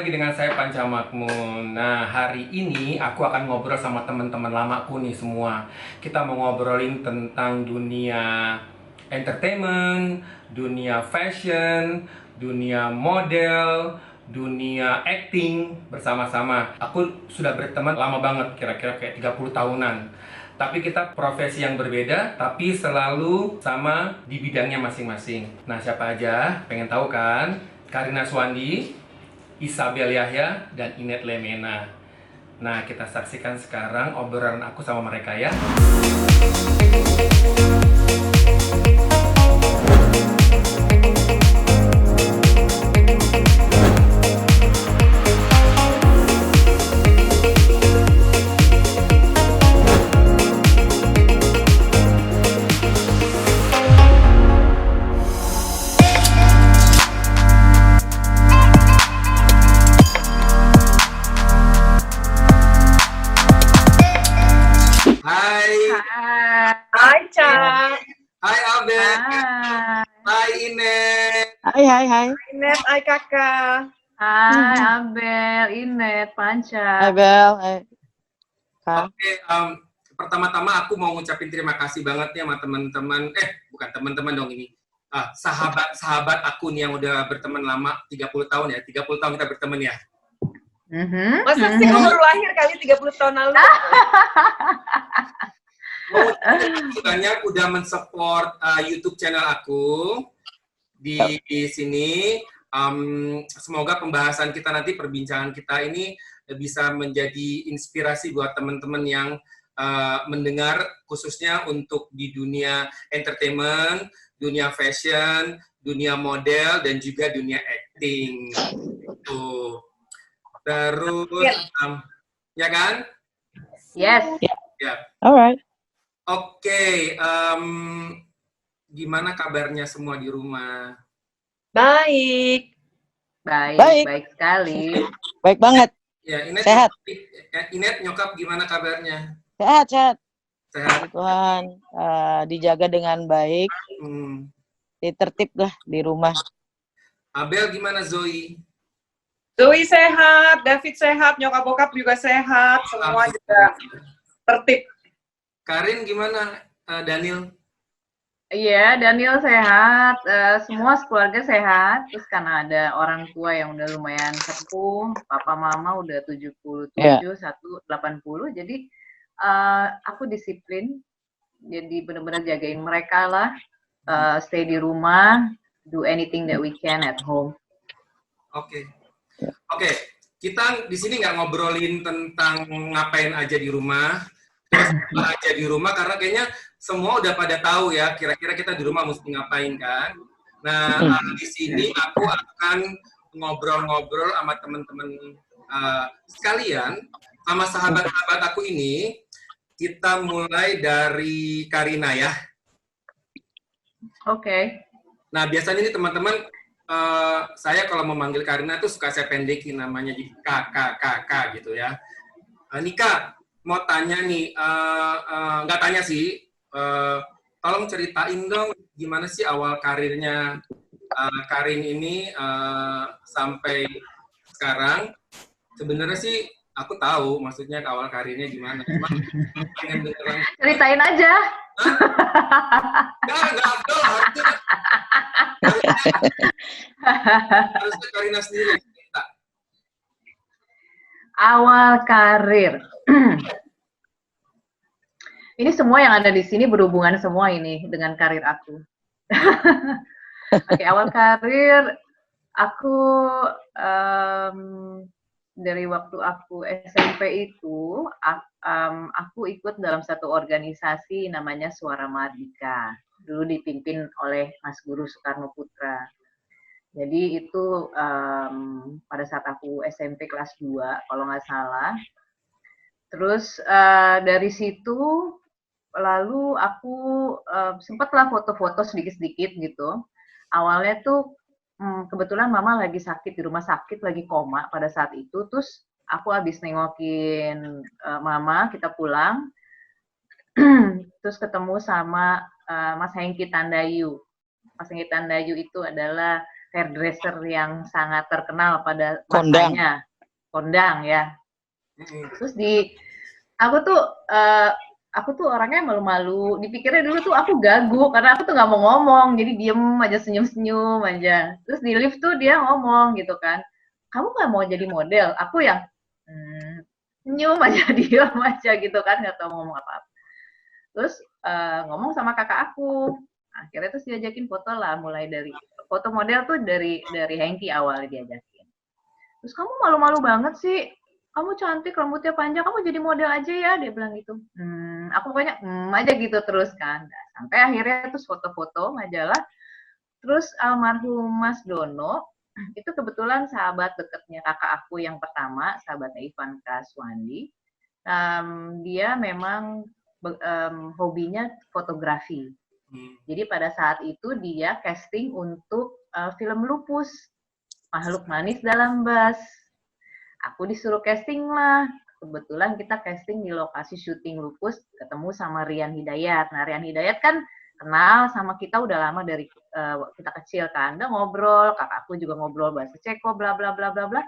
lagi dengan saya Panca Makmun. Nah, hari ini aku akan ngobrol sama teman-teman lamaku nih semua. Kita mau ngobrolin tentang dunia entertainment, dunia fashion, dunia model, dunia acting bersama-sama. Aku sudah berteman lama banget, kira-kira kayak 30 tahunan. Tapi kita profesi yang berbeda, tapi selalu sama di bidangnya masing-masing. Nah, siapa aja? Pengen tahu kan? Karina Swandi, Isabel Yahya, dan Inet Lemena. Nah, kita saksikan sekarang obrolan aku sama mereka ya. Hai. Hai, Ca. Hai Abel. Hai. Hai Inet. Hai. Inet, hai kakak. Hai Abel, Inet, Panca. Hai Bel, hai. Oke, pertama-tama aku mau ngucapin terima kasih banget ya sama teman-teman, bukan teman-teman dong ini, sahabat-sahabat aku nih yang udah berteman lama, 30 tahun ya, 30 tahun kita berteman ya. Masa sih kamu baru lahir kali 30 tahun lalu? Mau terima kasih banyak udah mensupport YouTube channel aku di sini. Semoga pembahasan kita nanti, perbincangan kita ini bisa menjadi inspirasi buat teman-teman yang mendengar, khususnya untuk di dunia entertainment, dunia fashion, dunia model, dan juga dunia acting. Tuh. Terus, ya kan? Yes. Ya. Alright. Oke, gimana kabarnya semua di rumah? Baik. Baik sekali. Baik banget. Ya, Inet, Sehat. Inet, nyokap gimana kabarnya? Sehat. Sehat. Puji Tuhan, dijaga dengan baik, ditertib lah di rumah. Abel gimana, Zoe? Zoe sehat, David sehat, nyokap bokap juga sehat, semua juga tertib. Karin gimana, Daniel? Iya, Daniel sehat, semua keluarga sehat. Terus karena ada orang tua yang udah lumayan sepuh, papa mama udah 77, satu 80, jadi aku disiplin, jadi benar-benar jagain mereka lah, stay di rumah, do anything that we can at home. Oke, kita di sini nggak ngobrolin tentang ngapain aja di rumah, terus apa aja di rumah, karena kayaknya semua udah pada tahu ya, kira-kira kita di rumah mesti ngapain kan. Nah, di sini aku akan ngobrol-ngobrol sama teman-teman sekalian, sama sahabat-sahabat aku ini. Kita mulai dari Karina ya. Oke. Nah, biasanya nih teman-teman, saya kalau memanggil Karina tuh suka saya pendekin namanya, jadi kakak gitu ya. Nika, mau tanya nih, nggak tanya sih, tolong ceritain dong gimana sih awal karirnya Karin ini sampai sekarang. Sebenarnya sih aku tahu maksudnya awal karirnya gimana. Cuma pengen dengerin. Ceritain aja. Nggak ada, harusnya Karina sendiri cerita. Awal karir. Ini semua yang ada di sini berhubungan semua ini dengan karir aku. Oke, awal karir aku dari waktu aku SMP itu, aku ikut dalam satu organisasi namanya Suara Mardika. Dulu dipimpin oleh Mas Guru Soekarno Putra. Jadi itu pada saat aku SMP kelas 2, kalau nggak salah. Terus dari situ, lalu aku sempatlah foto-foto sedikit-sedikit gitu. Awalnya tuh kebetulan mama lagi sakit di rumah sakit, lagi koma pada saat itu. Terus aku habis nengokin mama, kita pulang. Terus ketemu sama Mas Hengki Tandayu. Mas Hengki Tandayu itu adalah hairdresser yang sangat terkenal pada Kondang. masanya. Kondang ya. Terus aku tuh orangnya malu-malu. Dipikirnya dulu tuh aku gagu karena aku tuh nggak mau ngomong, jadi diem aja, senyum-senyum aja. Terus di lift tuh dia ngomong gitu kan, kamu nggak mau jadi model? Aku yang senyum aja, diem aja gitu kan, nggak tahu ngomong apa-apa. Terus ngomong sama kakak aku. Akhirnya terus diajakin foto lah, mulai dari foto model tuh dari Hengki awalnya diajakin. Terus kamu malu-malu banget sih, kamu cantik, rambutnya panjang, kamu jadi model aja ya, dia bilang gitu. Aku pokoknya aja gitu terus kan. Nah, sampai akhirnya terus foto-foto majalah. Terus almarhum Mas Dono itu kebetulan sahabat dekatnya kakak aku yang pertama, sahabatnya Ivan Kaswandi. Dia memang hobinya fotografi. Jadi pada saat itu dia casting untuk film Lupus, Makhluk Manis Dalam Bas. Aku disuruh casting lah. Kebetulan kita casting di lokasi syuting Lupus, ketemu sama Rian Hidayat. Nah, Rian Hidayat kan kenal sama kita udah lama dari kita kecil kan. Udah ngobrol, kakakku juga ngobrol bahasa Ceko, bla bla bla bla bla.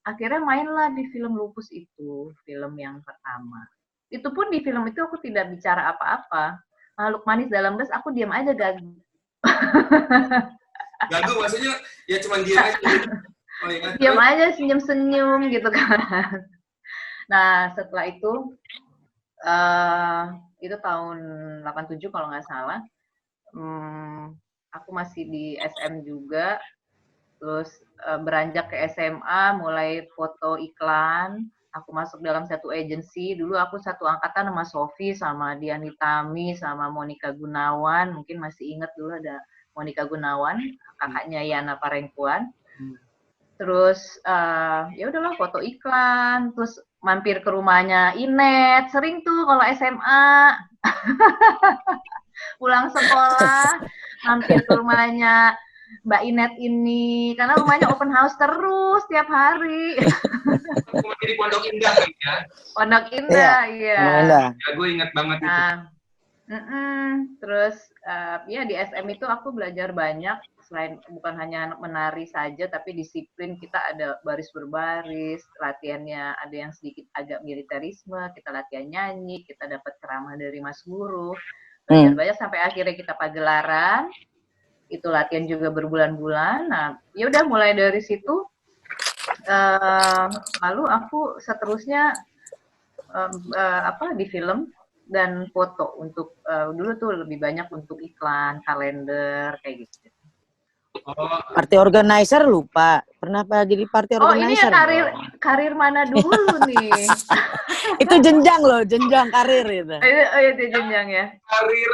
Akhirnya mainlah di film Lupus itu, film yang pertama. Itu pun di film itu aku tidak bicara apa-apa. Makhluk Manis Dalam Das, aku diam aja gagu. Gagu maksudnya ya cuma diam aja. Oh, ya. Diam aja, senyum-senyum gitu kan. Nah, setelah itu tahun 87 kalau nggak salah. Aku masih di SM juga. Terus beranjak ke SMA, mulai foto iklan. Aku masuk dalam satu agensi. Dulu aku satu angkatan sama Sofi, sama Diani Tami, sama Monica Gunawan. Mungkin masih ingat dulu ada Monica Gunawan, kakaknya Yana Parengkuan. Terus ya udahlah foto iklan. Terus mampir ke rumahnya Inet. Sering tuh kalau SMA. Pulang sekolah, mampir ke rumahnya Mbak Inet ini, karena rumahnya open house terus tiap hari. Jadi Pondok Indah kan ya? Pondok Indah, iya. Ya, gue ingat banget itu. Terus ya di SM itu aku belajar banyak, selain bukan hanya menari saja, tapi disiplin. Kita ada baris berbaris, latihannya ada yang sedikit agak militerisme, kita latihan nyanyi, kita dapat ceramah dari Mas Guru. Belajar banyak sampai akhirnya kita pagelaran. Itu latihan juga berbulan-bulan. Nah, ya udah mulai dari situ. Lalu aku seterusnya di film dan foto untuk dulu tuh lebih banyak untuk iklan, kalender kayak gitu. Party organizer lupa. Pernah jadi party organizer? Oh, ini ya karir mana dulu nih? Itu jenjang loh, jenjang karir itu. Oh, itu jenjang ya. Karir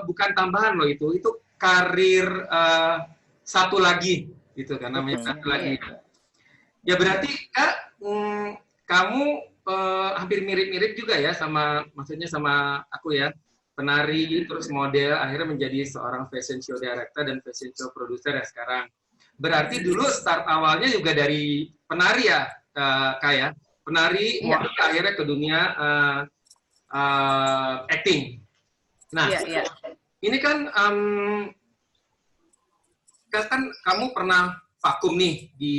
bukan tambahan loh itu karir satu lagi gitu kan namanya satu lagi. Ya berarti Kak, kamu hampir mirip-mirip juga ya maksudnya sama aku ya, penari terus model akhirnya menjadi seorang fashion show director dan fashion show producer ya sekarang. Berarti dulu start awalnya juga dari penari ya Kak ya, penari model akhirnya ke dunia acting. Nah, ini kan kan kamu pernah vakum nih di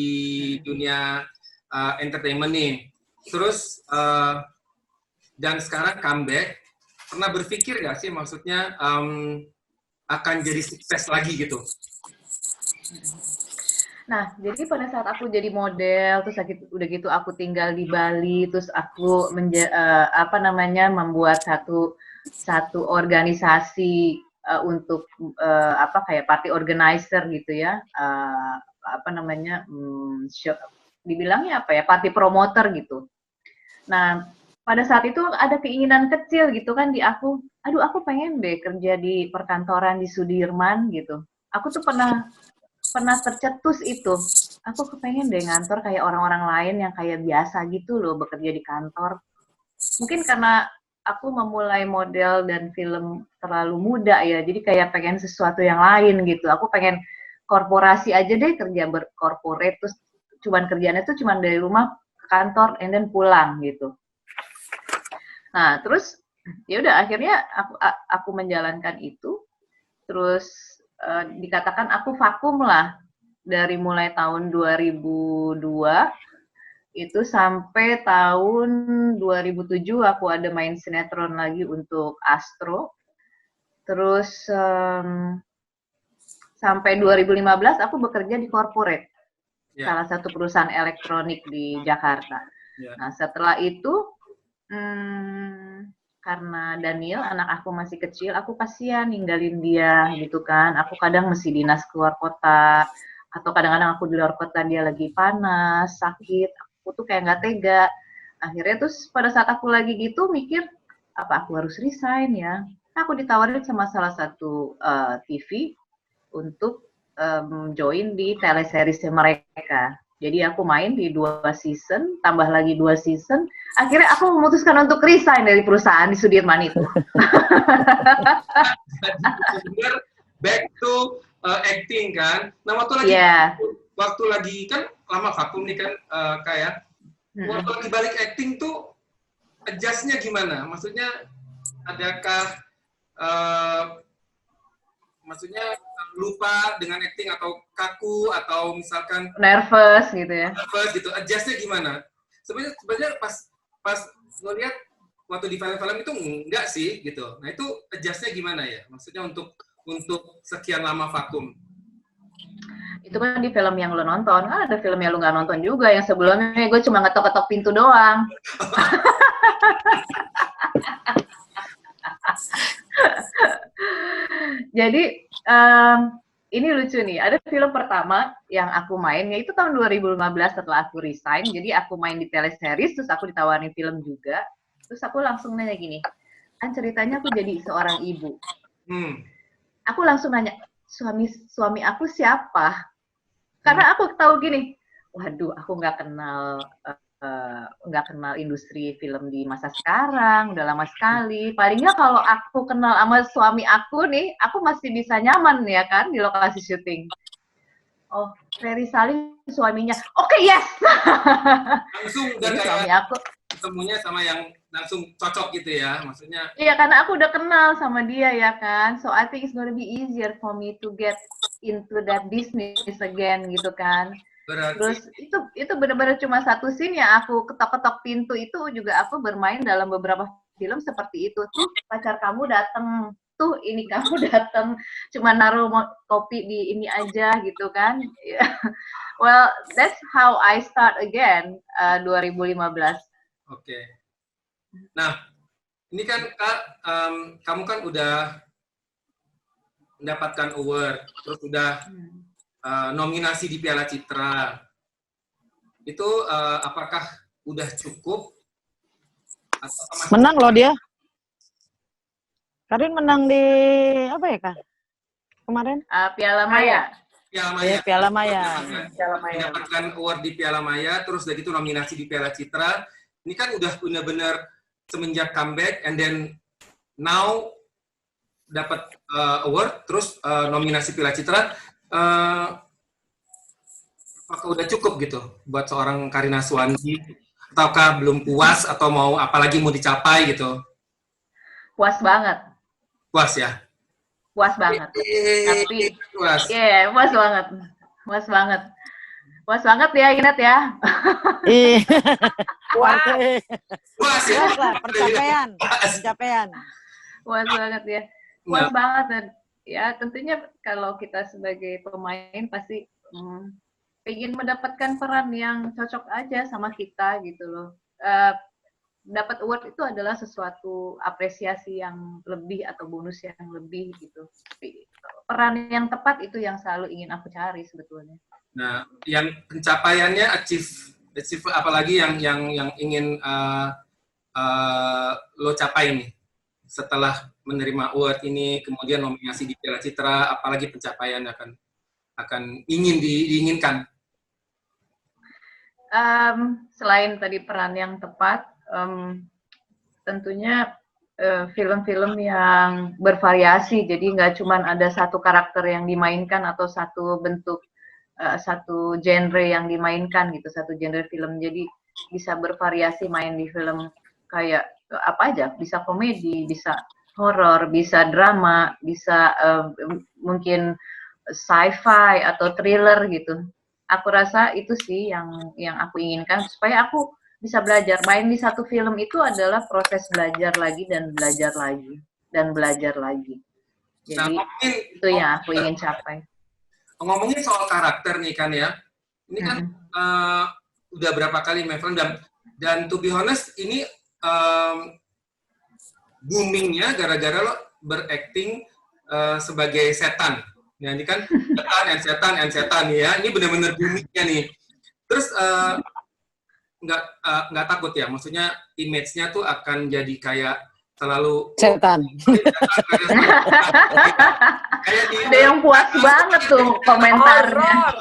dunia entertainment nih, terus dan sekarang comeback. Pernah berpikir nggak sih maksudnya akan jadi sukses lagi gitu? Nah, jadi pada saat aku jadi model, terus udah gitu aku tinggal di Bali, terus aku membuat satu organisasi untuk kayak party organizer gitu ya, dibilangnya apa ya, party promoter gitu. Nah, pada saat itu ada keinginan kecil gitu kan di aku, aku pengen deh kerja di perkantoran di Sudirman gitu. Aku tuh pernah tercetus itu. Aku kepengen deh ngantor kayak orang-orang lain yang kayak biasa gitu loh, bekerja di kantor. Mungkin karena aku memulai model dan film terlalu muda ya, jadi kayak pengen sesuatu yang lain gitu. Aku pengen korporasi aja deh, kerja berkorporat, terus kerjaannya tuh cuman dari rumah ke kantor and then pulang gitu. Nah, terus ya udah akhirnya aku menjalankan itu. Terus dikatakan aku vakum lah dari mulai tahun 2002 itu sampai tahun 2007 aku ada main sinetron lagi untuk Astro. Terus sampai 2015 aku bekerja di corporate, salah satu perusahaan elektronik di Jakarta. Nah, setelah itu karena Daniel, anak aku masih kecil, aku kasihan ninggalin dia gitu kan. Aku kadang mesti dinas keluar kota, atau kadang-kadang aku di luar kota dia lagi panas, sakit, aku tuh kayak nggak tega. Akhirnya terus pada saat aku lagi gitu mikir, apa aku harus resign ya? Aku ditawarin sama salah satu TV untuk join di teleseriesnya mereka. Jadi aku main di 2 season, tambah lagi 2 season. Akhirnya aku memutuskan untuk resign dari perusahaan di Sudirman itu. Benar, back to acting kan. Nah waktu lagi kan lama vakum nih kan kayak waktu lagi balik acting tuh adjustnya gimana? Maksudnya adakah maksudnya lupa dengan acting atau kaku atau misalkan nervous gitu ya? Nervous gitu. Adjustnya gimana? Sebenarnya pas ngeliat waktu di film-film itu enggak sih gitu. Nah itu adjustnya gimana ya? Maksudnya untuk sekian lama vakum. Itu kan di film yang lo nonton, kan ada film yang lo nggak nonton juga, yang sebelumnya gue cuma ngetok-ketok pintu doang. Jadi ini lucu nih, ada film pertama yang aku main, yaitu tahun 2015 setelah aku resign, jadi aku main di teleseries, terus aku ditawarin film juga, terus aku langsung nanya gini, kan ceritanya aku jadi seorang ibu. Aku langsung nanya, suami aku siapa? Karena aku tahu gini, waduh, aku nggak kenal industri film di masa sekarang, udah lama sekali. Paling nggak kalau aku kenal sama suami aku nih, aku masih bisa nyaman ya kan di lokasi syuting. Oh, Ferry Salim suaminya. Oke, yes. Langsung udah kayak suami aku ketemunya sama yang langsung cocok gitu ya, maksudnya. Iya, karena aku udah kenal sama dia ya kan. So I think it's gonna be easier for me to get into that business again gitu kan. Berarti, terus itu benar-benar cuma satu scene yang aku ketok-ketok pintu itu juga aku bermain dalam beberapa film seperti itu. Tuh pacar kamu datang, tuh ini kamu datang, cuma naruh kopi di ini aja gitu kan. Well, that's how I start again 2015. Oke. Nah, ini kan Kak, kamu kan udah mendapatkan award, terus udah nominasi di Piala Citra. Itu apakah udah cukup? Menang loh dia. Karin menang di apa ya Kak? Kemarin? Piala Maya. Piala Maya. Mendapatkan award di Piala Maya, terus udah gitu nominasi di Piala Citra. Ini kan udah benar-benar semenjak comeback, and then now dapat award, terus nominasi Piala Citra. Apakah udah cukup gitu buat seorang Karina Suwandi, ataukah belum puas atau mau apalagi mau dicapai gitu? Puas banget. Puas ya? Puas banget. Tapi puas. Iya, puas banget. Puas banget. Puas banget ya, Inat ya. Puas ya. Pencapaian. Puas banget ya. Puas banget, dan ya tentunya kalau kita sebagai pemain pasti ingin mendapatkan peran yang cocok aja sama kita gitu loh. Dapat award itu adalah sesuatu apresiasi yang lebih atau bonus yang lebih gitu. Peran yang tepat itu yang selalu ingin aku cari sebetulnya. Nah, yang pencapaiannya achieve apalagi yang ingin lo capai nih setelah menerima award ini, kemudian nominasi di Piala Citra, apalagi pencapaian akan diinginkan? Selain tadi peran yang tepat, tentunya film-film yang bervariasi, jadi nggak cuma ada satu karakter yang dimainkan atau satu bentuk, satu genre yang dimainkan gitu, satu genre film, jadi bisa bervariasi main di film kayak apa aja, bisa komedi, bisa horor, bisa drama, bisa mungkin sci-fi atau thriller gitu. Aku rasa itu sih yang aku inginkan supaya aku bisa belajar. Main di satu film itu adalah proses belajar lagi dan belajar lagi dan belajar lagi. Nah, Jadi itu yang aku ingin capai. ngomongin soal karakter nih kan ya, ini kan udah berapa kali main film dan to be honest ini boomingnya gara-gara lo berakting sebagai setan. Ya, ini kan setan ya. Ini benar-benar boomingnya nih. Terus nggak takut ya? Maksudnya image-nya tuh akan jadi kayak terlalu Setan. Ada yang puas banget tuh komentarnya.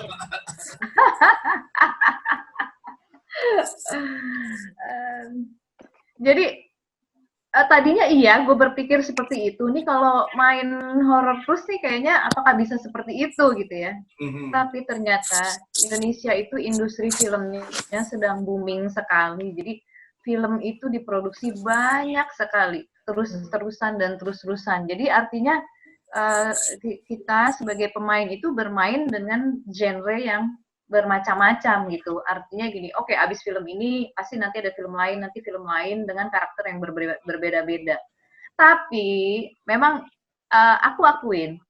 Jadi tadinya iya, gue berpikir seperti itu. Nih kalau main horor terus nih kayaknya apakah bisa seperti itu gitu ya. Tapi ternyata Indonesia itu industri filmnya sedang booming sekali. Jadi film itu diproduksi banyak sekali, terus-terusan dan terus-terusan. Jadi artinya kita sebagai pemain itu bermain dengan genre yang bermacam-macam gitu. Artinya gini, oke, abis film ini pasti nanti ada film lain dengan karakter yang berbeda-beda. Tapi memang aku akuin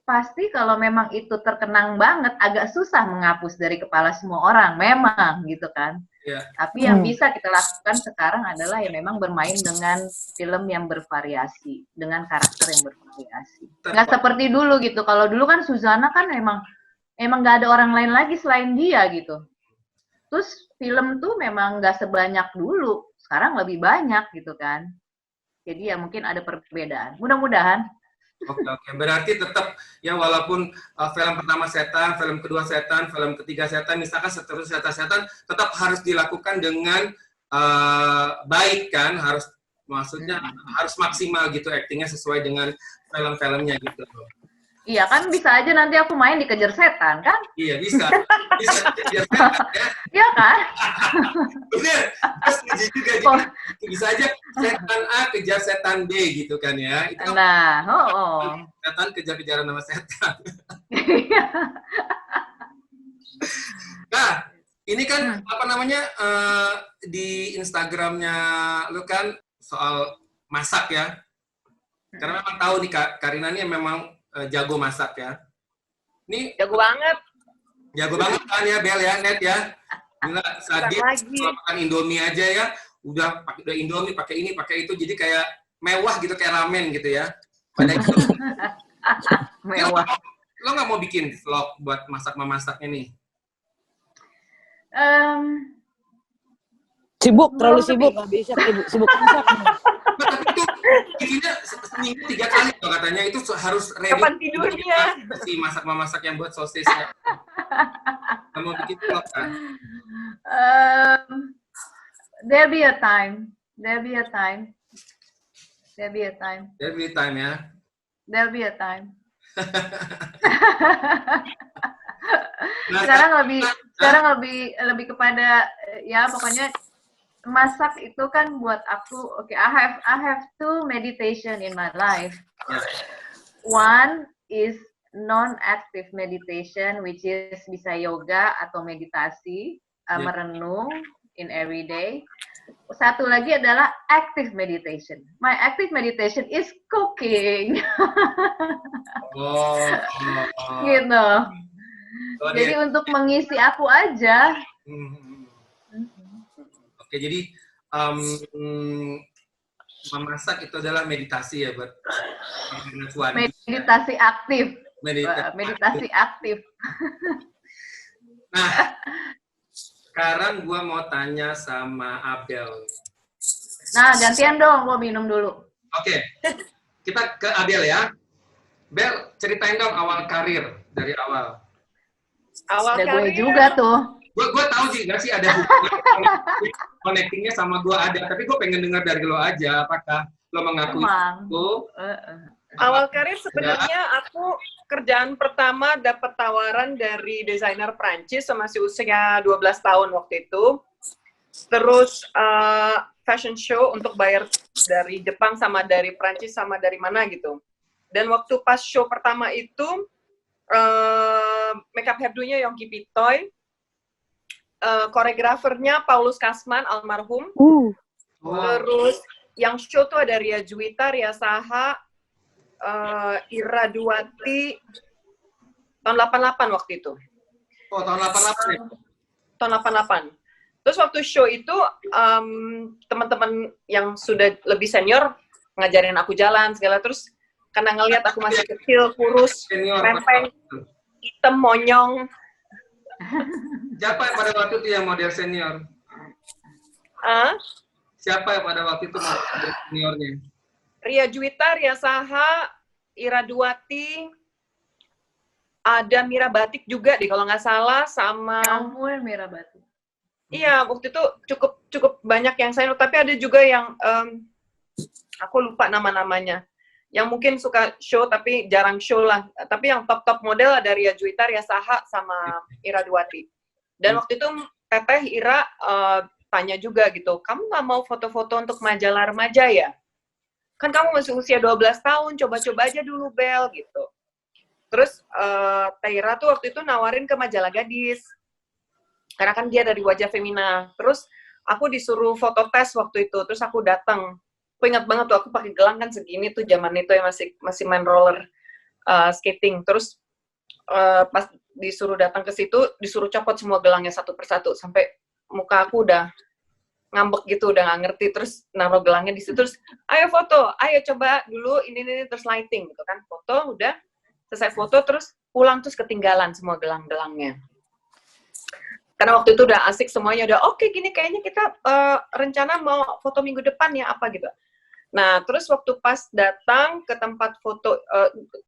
pasti kalau memang itu terkenang banget agak susah menghapus dari kepala semua orang, memang gitu kan. Yeah. Tapi yang bisa kita lakukan sekarang adalah ya memang bermain dengan film yang bervariasi, dengan karakter yang bervariasi. Nggak seperti dulu gitu. Kalau dulu kan Suzana kan emang nggak ada orang lain lagi selain dia gitu. Terus film tuh memang nggak sebanyak dulu, sekarang lebih banyak gitu kan. Jadi ya mungkin ada perbedaan. Mudah-mudahan. Oke. Berarti tetap ya walaupun film pertama setan, film kedua setan, film ketiga setan, misalkan seterusnya setan, tetap harus dilakukan dengan baik kan, maksudnya harus maksimal gitu aktingnya sesuai dengan film-filmnya gitu. Iya kan bisa aja nanti aku main dikejar setan kan? Iya bisa dikejar setan ya. Iya kan? Bener, terus juga bisa aja setan A kejar setan B gitu kan ya. Itu setan kejar-kejaran sama setan. Nah, ini kan apa namanya di Instagramnya lu kan soal masak ya. Karena memang tahu nih Karina ini memang jago masak ya. Ini jago banget. Jago banget kan ya Bel ya, Net ya. Gila, Sadit makan Indomie aja ya. Udah Indomie, pakai ini, pakai itu, jadi kayak mewah gitu, kayak ramen gitu ya. Pada itu. Mewah. Lo nggak mau bikin vlog buat masak-memasaknya nih? Sibuk, terlalu sibuk, nggak bisa sibuk masak. Bikinnya seminggu 3 kali loh katanya, itu harus ready. Kapan tidurnya? Si masak-memasak yang buat sosisnya. Nggak mau bikin vlog kan? There'll be a time ya. Sekarang lebih kepada ya pokoknya masak itu kan buat aku I have 2 meditation in my life. One is non-active meditation, which is bisa yoga atau meditasi, merenung in every day. Satu lagi adalah active meditation. My active meditation is cooking. Gitu. Jadi untuk mengisi aku aja. Oke, jadi memasak itu adalah meditasi ya buat meditasi aktif. Meditasi aktif. Nah, sekarang gua mau tanya sama Abel. Nah, gantian dong, gua minum dulu. Oke. Kita ke Abel ya. Bel, ceritain dong awal karir dari awal. Awal karir. Gue juga tuh. Gue tahu sih nggak sih ada hubungan connectingnya sama gue ada, tapi gue pengen dengar dari lo aja, apakah lo mengakui itu? Awal karir sebenarnya aku kerjaan pertama dapat tawaran dari desainer Prancis masih usia 12 tahun waktu itu. Terus fashion show untuk bayar dari Jepang sama dari Prancis sama dari mana gitu. Dan waktu pas show pertama itu makeup hairdo-nya Yongki Pitoy, koreografernya Paulus Kasman almarhum. Terus yang show tuh ada Ria Juwita, Ria Saha, Ira Duwati, tahun 88 waktu itu. Oh, tahun 88 ya? Tahun 88. Terus waktu show itu teman-teman yang sudah lebih senior ngajarin aku jalan segala, terus karena ngelihat aku masih kecil, kurus, rempeng, hitam, monyong. Siapa yang pada waktu itu yang model senior? Siapa yang pada waktu itu model seniornya? Ria Juwita, Ria Saha, Ira Duwati, ada Mira Batik juga deh kalau nggak salah, sama Kamu Mira Batu. iya, waktu itu cukup banyak yang senior, tapi ada juga yang aku lupa nama-namanya. Yang mungkin suka show tapi jarang show lah. Tapi yang top-top model ada Ria Juwita, Ria Saha, sama Ira Duwati. Dan waktu itu Teteh Ira tanya juga gitu, kamu nggak mau foto-foto untuk majalah remaja ya? Kan kamu masih usia 12 tahun, coba-coba aja dulu Bel gitu. Terus Teh Ira tuh waktu itu nawarin ke majalah Gadis. Karena kan dia dari Wajah Femina. Terus aku disuruh foto tes waktu itu, terus aku datang. Aku ingat banget tuh, aku pakai gelang kan segini tuh zaman itu ya, masih main roller skating. Terus pas disuruh datang ke situ, disuruh copot semua gelangnya satu persatu, sampai muka aku udah ngambek gitu, udah nggak ngerti. Terus naruh gelangnya di situ, terus ayo foto, ayo coba dulu ini terus lighting gitu kan. Foto, udah selesai foto, terus pulang, terus ketinggalan semua gelang-gelangnya. Karena waktu itu udah asik semuanya, udah oke, gini kayaknya kita rencana mau foto minggu depan ya, apa gitu. Nah, terus waktu pas datang ke tempat foto,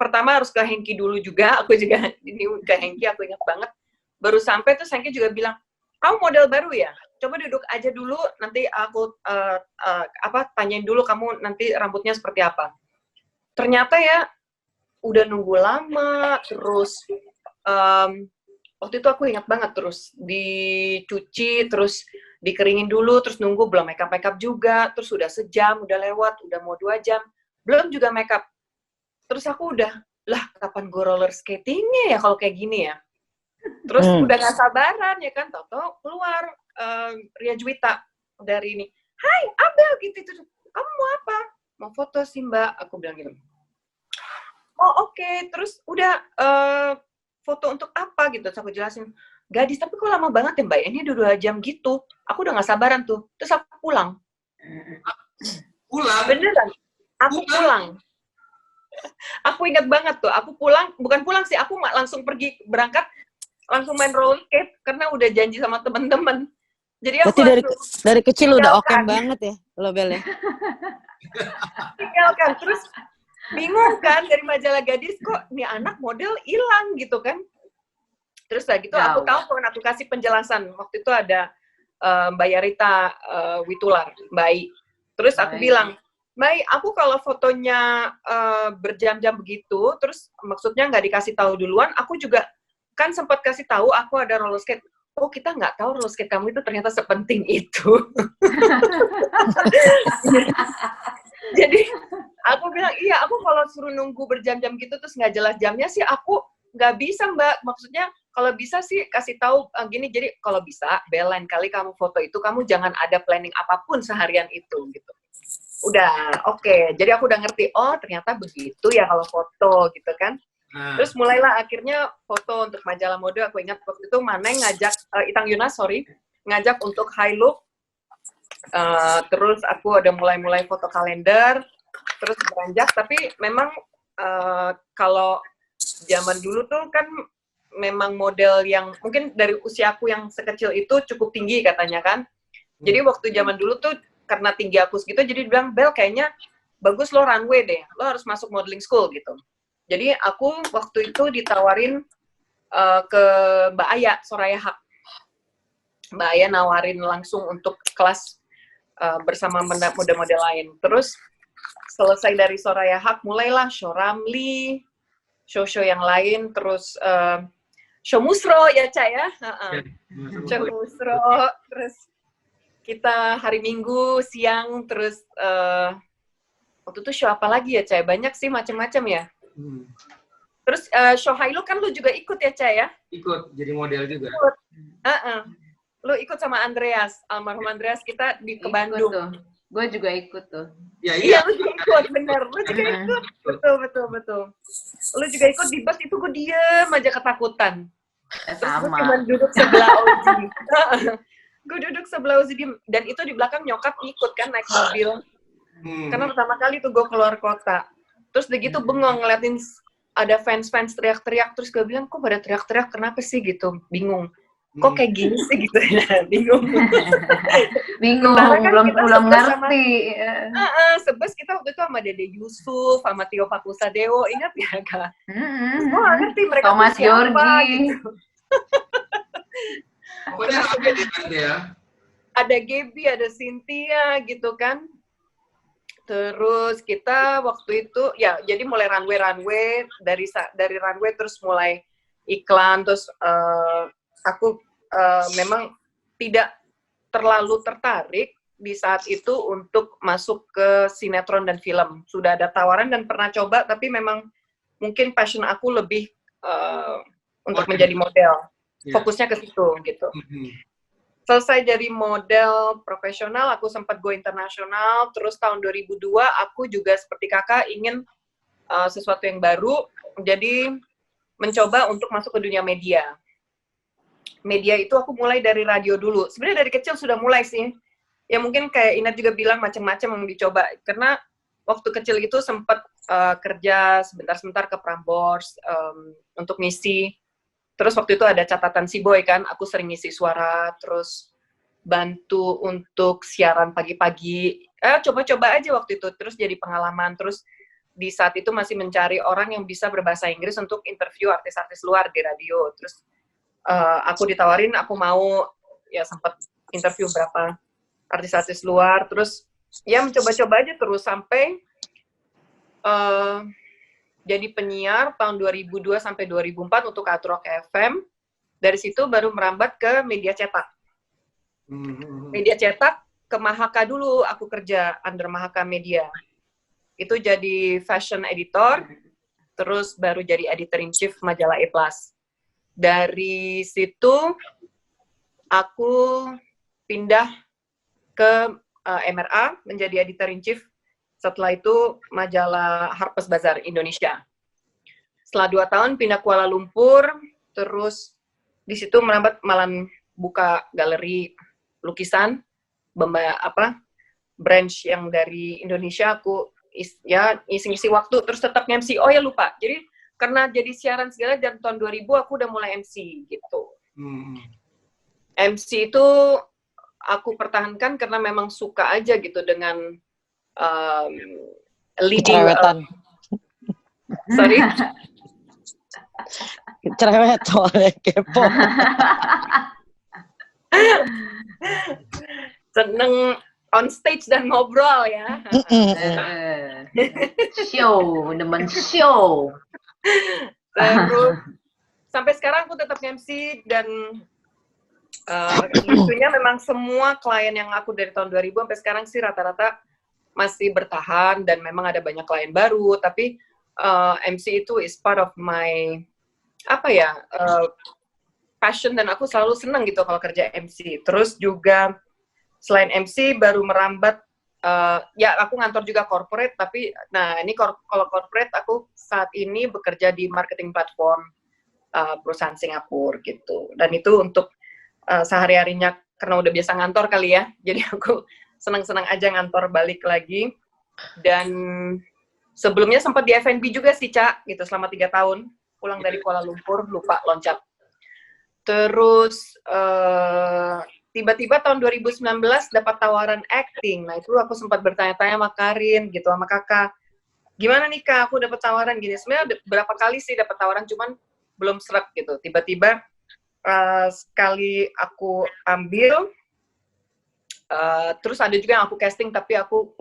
pertama harus ke Hengki dulu juga, aku juga ini ke Hengki, aku ingat banget. Baru sampai, terus Hengki juga bilang, kamu model baru ya? Coba duduk aja dulu, nanti aku tanyain dulu kamu nanti rambutnya seperti apa. Ternyata ya, udah nunggu lama, terus waktu itu aku ingat banget, terus dicuci, terus dikeringin dulu, terus nunggu, belum makeup juga, terus udah sejam, udah lewat, udah mau 2 jam, belum juga makeup. Terus aku udah, lah kapan gue roller skatingnya ya kalau kayak gini ya? Terus udah gak sabaran ya kan, Toto keluar Ria Juwita dari ini, hai Abel gitu, kamu mau apa? Mau foto sih Mbak, aku bilang gitu. Oh oke. Terus udah foto untuk apa gitu, terus aku jelasin, Gadis, tapi kok lama banget ya Mbak, ini udah 2 jam gitu, aku udah gak sabaran tuh, terus aku pulang. Pulang? Beneran, aku pulang. Aku ingat banget tuh, aku pulang, bukan pulang sih, aku langsung pergi, berangkat, langsung main roller skate, karena udah janji sama teman-teman. Jadi aku dari kecil udah oke banget ya, lo Bel ya? Tinggalkan, terus bingung kan, dari majalah Gadis, kok nih anak model hilang gitu kan. Terus lah gitu, aku telepon, aku kasih penjelasan. Waktu itu ada Mbak Yarita Witular, Mbak Ai. Terus aku bilang, Mbak Ai, aku kalau fotonya berjam-jam begitu, terus maksudnya nggak dikasih tahu duluan, aku juga kan sempat kasih tahu aku ada roller skate. Oh, kita nggak tahu roller skate kamu itu ternyata sepenting itu. Jadi aku bilang, iya, aku kalau suruh nunggu berjam-jam gitu terus nggak jelas jamnya sih, aku nggak bisa Mbak. Maksudnya kalau bisa sih kasih tahu gini. Jadi kalau bisa, Bel, lain kali kamu foto itu kamu jangan ada planning apapun seharian itu gitu. Udah, oke. Jadi aku udah ngerti, oh ternyata begitu ya kalau foto gitu kan. Terus mulailah akhirnya foto untuk majalah mode. Aku ingat waktu itu Maneng ngajak, Itang Yunas, ngajak untuk high look. Terus aku ada mulai foto kalender, terus beranjak. Tapi memang kalau zaman dulu tuh kan memang model yang mungkin dari usia aku yang sekecil itu cukup tinggi katanya kan. Jadi waktu zaman dulu tuh karena tinggi aku segitu, jadi dibilang, Bel kayaknya bagus lo runway deh, lo harus masuk modeling school gitu. Jadi aku waktu itu ditawarin ke Mbak Aya, Soraya Haq. Mbak Aya nawarin langsung untuk kelas bersama model-model lain. Terus selesai dari Soraya Haq, mulailah show Ramli, show-show yang lain, terus show Musro ya Ca ya, show Musro, terus kita hari Minggu siang, terus waktu itu show apa lagi ya Ca? Banyak sih macam-macam ya. Terus Shohailu kan lu juga ikut ya, Ca ya? Ikut jadi model juga. Lu ikut sama Andreas, almarhum Andreas kita ke Bandung. Gue juga ikut tuh. Iya, lu juga ikut, bener. Lu juga ikut. Betul. Lu juga ikut di bus itu gue diem aja ketakutan. Terus gue cuma duduk sebelah Ozi. Gue duduk sebelah Ozi dan itu di belakang nyokap ikut kan naik mobil. Karena pertama kali tuh gue keluar kota. Terus begitu bengong ngeliatin ada fans teriak-teriak. Terus gue bilang, kok pada teriak-teriak kenapa sih gitu? Bingung. Kok kayak gini sih gitu ya? Bingung. Kan belum ngerti. Sebes kita waktu itu sama Dede Yusuf, sama Tio Pakusadewo, ingat ya Kak? Gue gak ngerti mereka Thomas siapa gitu. Pokoknya rame ya. Ada Gaby, ada Cynthia gitu kan. Terus kita waktu itu ya jadi mulai runway dari runway terus mulai iklan terus aku memang tidak terlalu tertarik di saat itu untuk masuk ke sinetron dan film. Sudah ada tawaran dan pernah coba, tapi memang mungkin passion aku lebih untuk menjadi model. Fokusnya ke situ, gitu. Selesai dari model profesional, aku sempat go internasional, terus tahun 2002 aku juga seperti kakak ingin sesuatu yang baru, jadi mencoba untuk masuk ke dunia media. Media itu aku mulai dari radio dulu. Sebenarnya dari kecil sudah mulai sih. Ya mungkin kayak Inat juga bilang macam-macam yang dicoba. Karena waktu kecil itu sempat kerja sebentar-sebentar ke Prambors untuk ngisi. Terus waktu itu ada catatan si Boy kan, aku sering ngisi suara, terus bantu untuk siaran pagi-pagi. Coba-coba aja waktu itu, terus jadi pengalaman. Terus di saat itu masih mencari orang yang bisa berbahasa Inggris untuk interview artis-artis luar di radio. Terus aku ditawarin, aku mau, ya sempat interview berapa artis-artis luar, terus ya mencoba-coba aja terus sampai jadi penyiar tahun 2002 sampai 2004 untuk Art Rock FM. Dari situ baru merambat ke media cetak. Media cetak ke Mahaka dulu aku kerja under Mahaka Media. Itu jadi fashion editor, terus baru jadi editor-in-chief majalah E+. Dari situ aku pindah ke MRA menjadi editor-in-chief. Setelah itu majalah Harper's Bazaar Indonesia. Setelah 2 tahun pindah Kuala Lumpur, terus di situ merambat malah buka galeri lukisan, branch yang dari Indonesia. Aku isi-isi waktu, terus tetap MC. Oh ya lupa, jadi karena jadi siaran segala dari tahun 2000 aku udah mulai MC gitu. MC itu aku pertahankan karena memang suka aja gitu dengan leading. Sorry. Cerewet soalnya kepo. Seneng on stage dan ngobrol ya. Demen show. Terus sampai sekarang aku tetap MC dan isunya memang semua klien yang aku dari tahun 2000 sampai sekarang sih rata-rata masih bertahan dan memang ada banyak klien baru, tapi MC itu is part of my passion dan aku selalu senang gitu kalau kerja MC. Terus juga selain MC baru merambat ya aku ngantor juga corporate, tapi nah ini kalau corporate aku saat ini bekerja di marketing platform perusahaan Singapura gitu. Dan itu untuk sehari-harinya karena udah biasa ngantor kali ya. Jadi aku senang-senang aja ngantor balik lagi. Dan sebelumnya sempat di F&B juga sih, Ca, gitu selama 3 tahun. Pulang dari Kuala Lumpur, lupa loncat. Terus tiba-tiba tahun 2019 dapat tawaran acting. Nah, itu aku sempat bertanya-tanya sama Karin gitu, sama Kakak. Gimana nih, Kak? Aku dapat tawaran gini. Sebenarnya berapa kali sih dapat tawaran, cuman belum srek gitu. Tiba-tiba sekali aku ambil, terus ada juga yang aku casting, tapi aku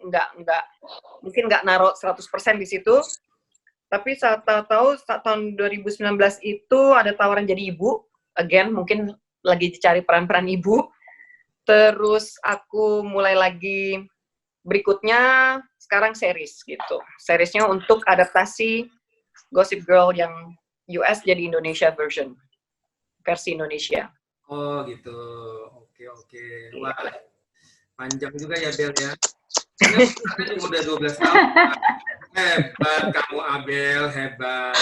mungkin nggak naruh 100% di situ. Tapi saat tahu tahun 2019 itu ada tawaran jadi ibu, again mungkin lagi dicari peran-peran ibu. Terus aku mulai lagi berikutnya sekarang series gitu. Seriesnya untuk adaptasi Gossip Girl yang US jadi Indonesia versi Indonesia. Oh gitu. Oke. Wah, panjang juga ya Bel ya. Ini udah 12 tahun. Hebat kamu Abel, hebat.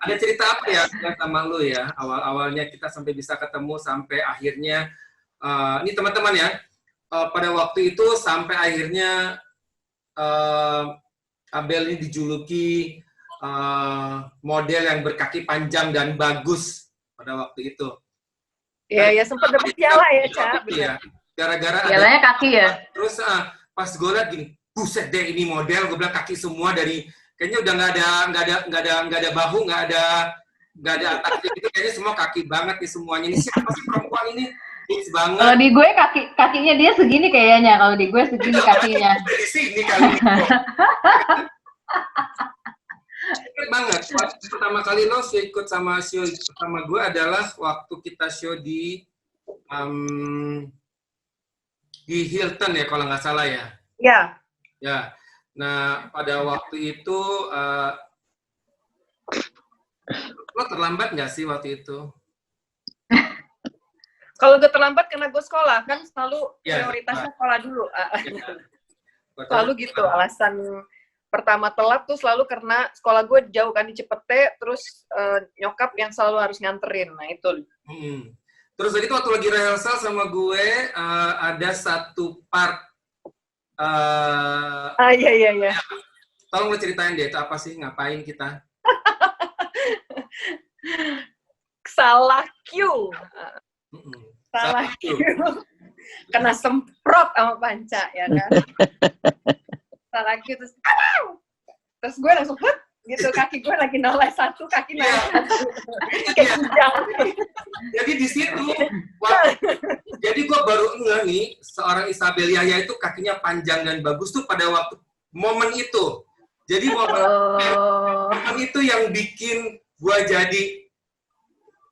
Ada cerita apa ya sama lu ya? Awalnya kita sampai bisa ketemu sampai akhirnya ini teman-teman ya. Pada waktu itu sampai akhirnya Abel ini dijuluki model yang berkaki panjang dan bagus pada waktu itu. Iya, sempat dapat piala ya, Ca. Iya. Gara-gara Pialanya kaki ya. Terus pas gue liat gini, buset deh ini model, gue bilang kaki semua dari kayaknya udah nggak ada bahu, nggak ada atas gitu, kayaknya semua kaki banget nih semuanya. Ini siapa sih perempuan ini? Hits banget. Kalau di gue kakinya dia segini kayaknya. Kalau di gue segini kakinya. Di sini kali ini. Ingat banget. Pertama kali lo ikut sama show sama gue adalah waktu kita show di Hilton ya kalau nggak salah ya. Iya. Ya. Nah pada waktu itu lo terlambat nggak sih waktu itu? Kalau gue terlambat karena gue sekolah, kan selalu Ya, prioritasnya sekolah dulu. Ya. Selalu gitu, alasan pertama telat tuh selalu karena sekolah gue jauh kan di Cipete, terus nyokap yang selalu harus nganterin, nah itu. Terus tadi waktu lagi rehearsal sama gue, ada satu part. Iya. Tolong lo ceritain deh, itu apa sih, ngapain kita? Salah cue. Salah cue. Kena semprot sama Panca, ya kan? Salah cue, terus gue langsung, gitu, kaki gue lagi noleh satu, kaki noleh satu. Kayak kujang. Jadi di situ, jadi gue baru ngeh nih, seorang Isabel Yahya itu kakinya panjang dan bagus tuh pada waktu momen itu. Jadi momen itu yang bikin gue jadi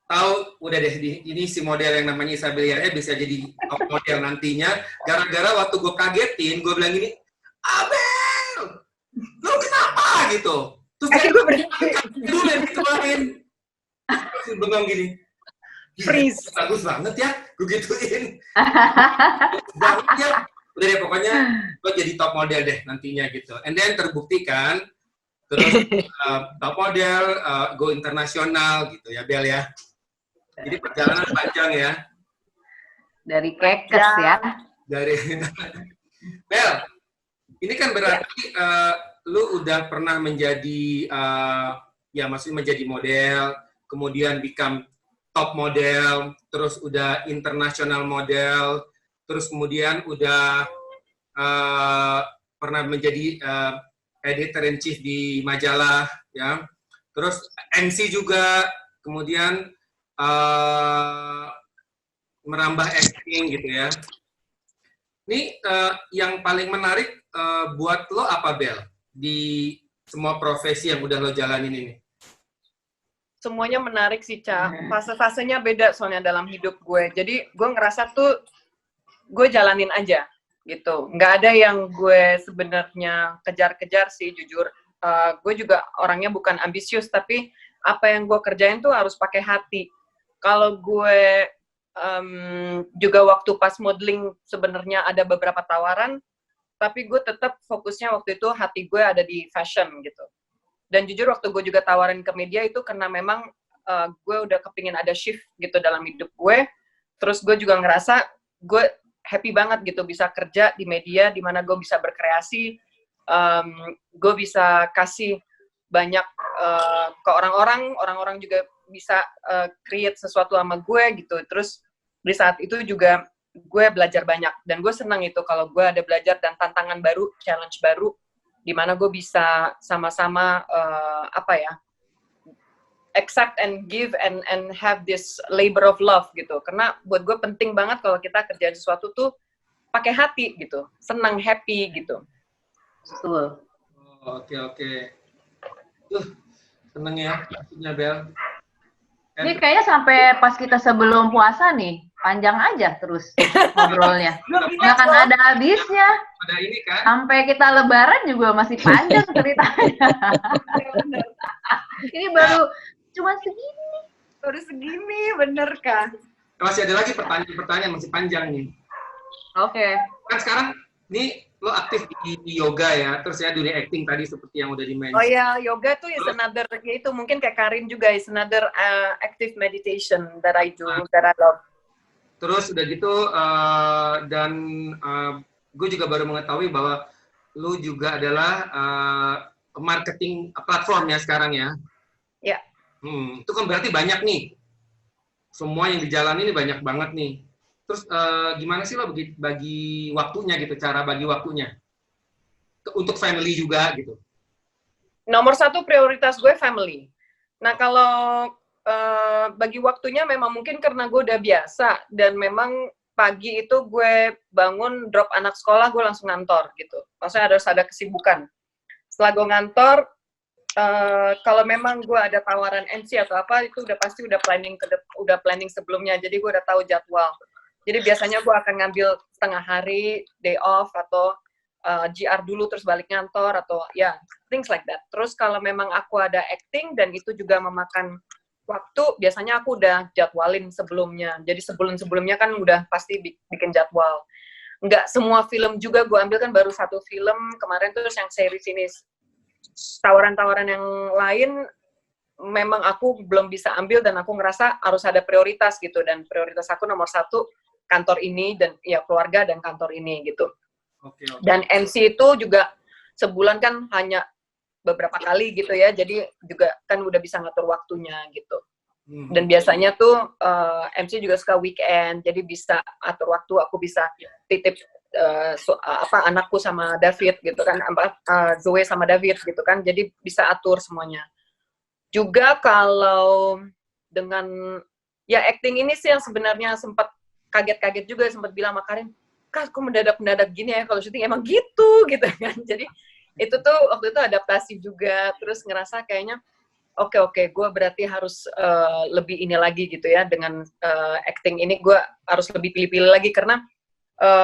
tahu udah deh ini si model yang namanya Isabel Yahya bisa jadi top model nantinya. Gara-gara waktu gue kagetin, gue bilang gini, Abel, lu kenapa gitu? Terus dia gue berhenti dulu yang dikeluarin, terus bengong gini. freeze. Bagus banget ya, gue gituin. Bagus banget ya. Udah deh, pokoknya gue jadi top model deh nantinya gitu. And then terbuktikan, terus top model, go internasional gitu ya, Bel ya. Jadi perjalanan panjang ya. Dari kekes ya. Dari Bel, ini kan berarti lu udah pernah menjadi, ya maksudnya menjadi model, kemudian become top model, terus udah international model, terus kemudian udah pernah menjadi editor in chief di majalah, ya. Terus MC juga, kemudian merambah acting gitu ya. Ini yang paling menarik buat lo apa, Bel? Di semua profesi yang udah lo jalanin ini? Semuanya menarik sih, Ca. Fase-fasenya beda soalnya dalam hidup gue. Jadi gue ngerasa tuh gue jalanin aja gitu. Nggak ada yang gue sebenarnya kejar-kejar sih, jujur. Gue juga orangnya bukan ambisius, tapi apa yang gue kerjain tuh harus pakai hati. Kalau gue juga waktu pas modeling sebenarnya ada beberapa tawaran, tapi gue tetap fokusnya waktu itu hati gue ada di fashion gitu. Dan jujur waktu gue juga tawarin ke media itu karena memang gue udah kepingin ada shift gitu dalam hidup gue. Terus gue juga ngerasa gue happy banget gitu bisa kerja di media di mana gue bisa berkreasi, gue bisa kasih banyak ke orang-orang juga bisa create sesuatu sama gue gitu. Terus di saat itu juga gue belajar banyak dan gue senang itu kalau gue ada belajar dan tantangan baru, challenge baru, di mana gue bisa sama-sama accept and give and have this labor of love gitu. Karena buat gue penting banget kalau kita kerjain sesuatu tuh pakai hati gitu, senang, happy gitu. Betul. Oke. Seneng ya, Bel. Ini kayaknya sampai pas kita sebelum puasa nih, panjang aja terus ngobrolnya. Belum Nggak akan ada habisnya. Ada ini kan? Sampai kita lebaran juga masih panjang ceritanya. Ini baru cuma segini. baru segini, bener Kak? Masih ada lagi pertanyaan-pertanyaan masih panjang nih. Oke. Kan sekarang nih lo aktif di yoga ya, terus ya dunia acting tadi seperti yang udah di-mention. Oh ya, yoga tuh is another, ya itu mungkin kayak Karin juga, is another active meditation that I do, that I love. Terus udah gitu dan gue juga baru mengetahui bahwa lo juga adalah marketing platform ya sekarang ya. Ya. Itu kan berarti banyak nih. Semua yang dijalani ini banyak banget nih. Terus gimana sih lo bagi waktunya gitu, cara bagi waktunya? Untuk family juga gitu. Nomor satu prioritas gue family. Nah kalau bagi waktunya memang mungkin karena gue udah biasa dan memang pagi itu gue bangun drop anak sekolah gue langsung ngantor gitu. Maksudnya harus ada kesibukan. Setelah gue ngantor, kalau memang gue ada tawaran MC atau apa itu udah pasti udah planning sebelumnya. Jadi gue udah tahu jadwal. Jadi biasanya gue akan ngambil setengah hari day off atau GR dulu terus balik ngantor atau ya things like that. Terus kalau memang aku ada acting dan itu juga memakan waktu, biasanya aku udah jadwalin sebelumnya. Jadi sebelumnya kan udah pasti bikin jadwal. Nggak semua film juga gue ambil, kan baru satu film kemarin terus yang series ini. Tawaran-tawaran yang lain memang aku belum bisa ambil dan aku ngerasa harus ada prioritas gitu, dan prioritas aku nomor satu kantor ini dan ya keluarga dan kantor ini gitu. Okay. Dan MC itu juga sebulan kan hanya beberapa kali gitu ya, jadi juga kan udah bisa ngatur waktunya gitu. Dan biasanya tuh MC juga suka weekend, jadi bisa atur waktu, aku bisa titip anakku sama David gitu kan, Zoe sama David gitu kan, jadi bisa atur semuanya. Juga kalau dengan ya acting ini sih yang sebenarnya sempat kaget-kaget juga, sempat bilang sama Karin, Kak, kok mendadak gini ya kalau syuting, emang gitu kan. Jadi itu tuh waktu itu adaptasi juga, terus ngerasa kayaknya oke, gue berarti harus lebih ini lagi gitu ya, dengan acting ini gue harus lebih pilih-pilih lagi, karena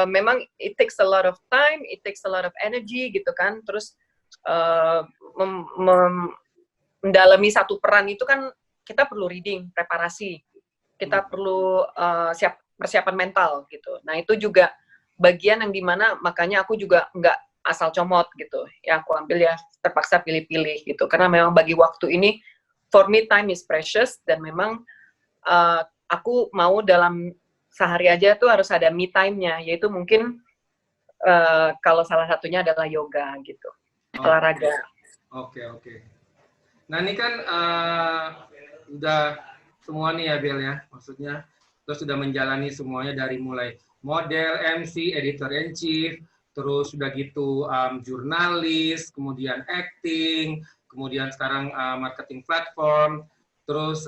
memang it takes a lot of time, it takes a lot of energy gitu kan, terus mendalami satu peran itu kan kita perlu reading, preparasi, kita perlu persiapan mental gitu. Nah itu juga bagian yang dimana makanya aku juga nggak asal comot gitu, ya aku ambil ya terpaksa pilih-pilih gitu, karena memang bagi waktu ini for me time is precious, dan memang aku mau dalam sehari aja tuh harus ada me time-nya, yaitu mungkin kalau salah satunya adalah yoga gitu, olahraga. Oke. Nah ini kan udah semua nih ya Bel ya, maksudnya lo sudah menjalani semuanya dari mulai model, MC, editor-in-chief, terus udah gitu jurnalis, kemudian acting, kemudian sekarang marketing platform, terus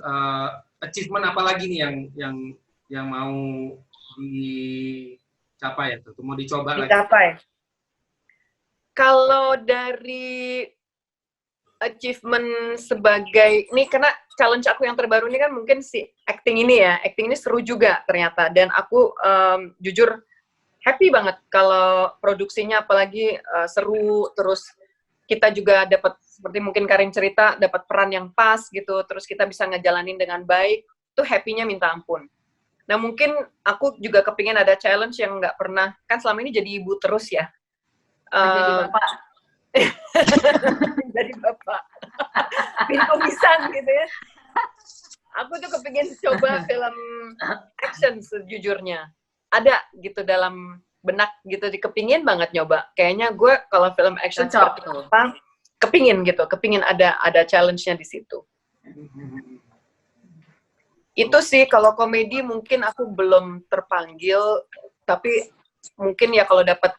achievement apa lagi nih yang mau dicapai atau mau dicoba lagi? Kalau dari achievement sebagai ini, karena challenge aku yang terbaru ini kan mungkin si acting ini ya, acting ini seru juga ternyata, dan aku jujur happy banget kalau produksinya apalagi seru, terus kita juga dapat seperti mungkin Karin cerita, dapat peran yang pas gitu, terus kita bisa ngejalanin dengan baik, tuh happy-nya minta ampun. Nah mungkin aku juga kepingin ada challenge yang nggak pernah, kan selama ini jadi ibu terus ya. Jadi bapak. Jadi bapak. Pintu pisang gitu ya. Aku tuh kepingin coba film action sejujurnya. Ada gitu dalam benak gitu, dikepingin banget nyoba. Kayaknya gue kalau film action seperti apa, kepingin ada challenge-nya di situ. Itu sih, kalau komedi mungkin aku belum terpanggil, tapi mungkin ya kalau dapat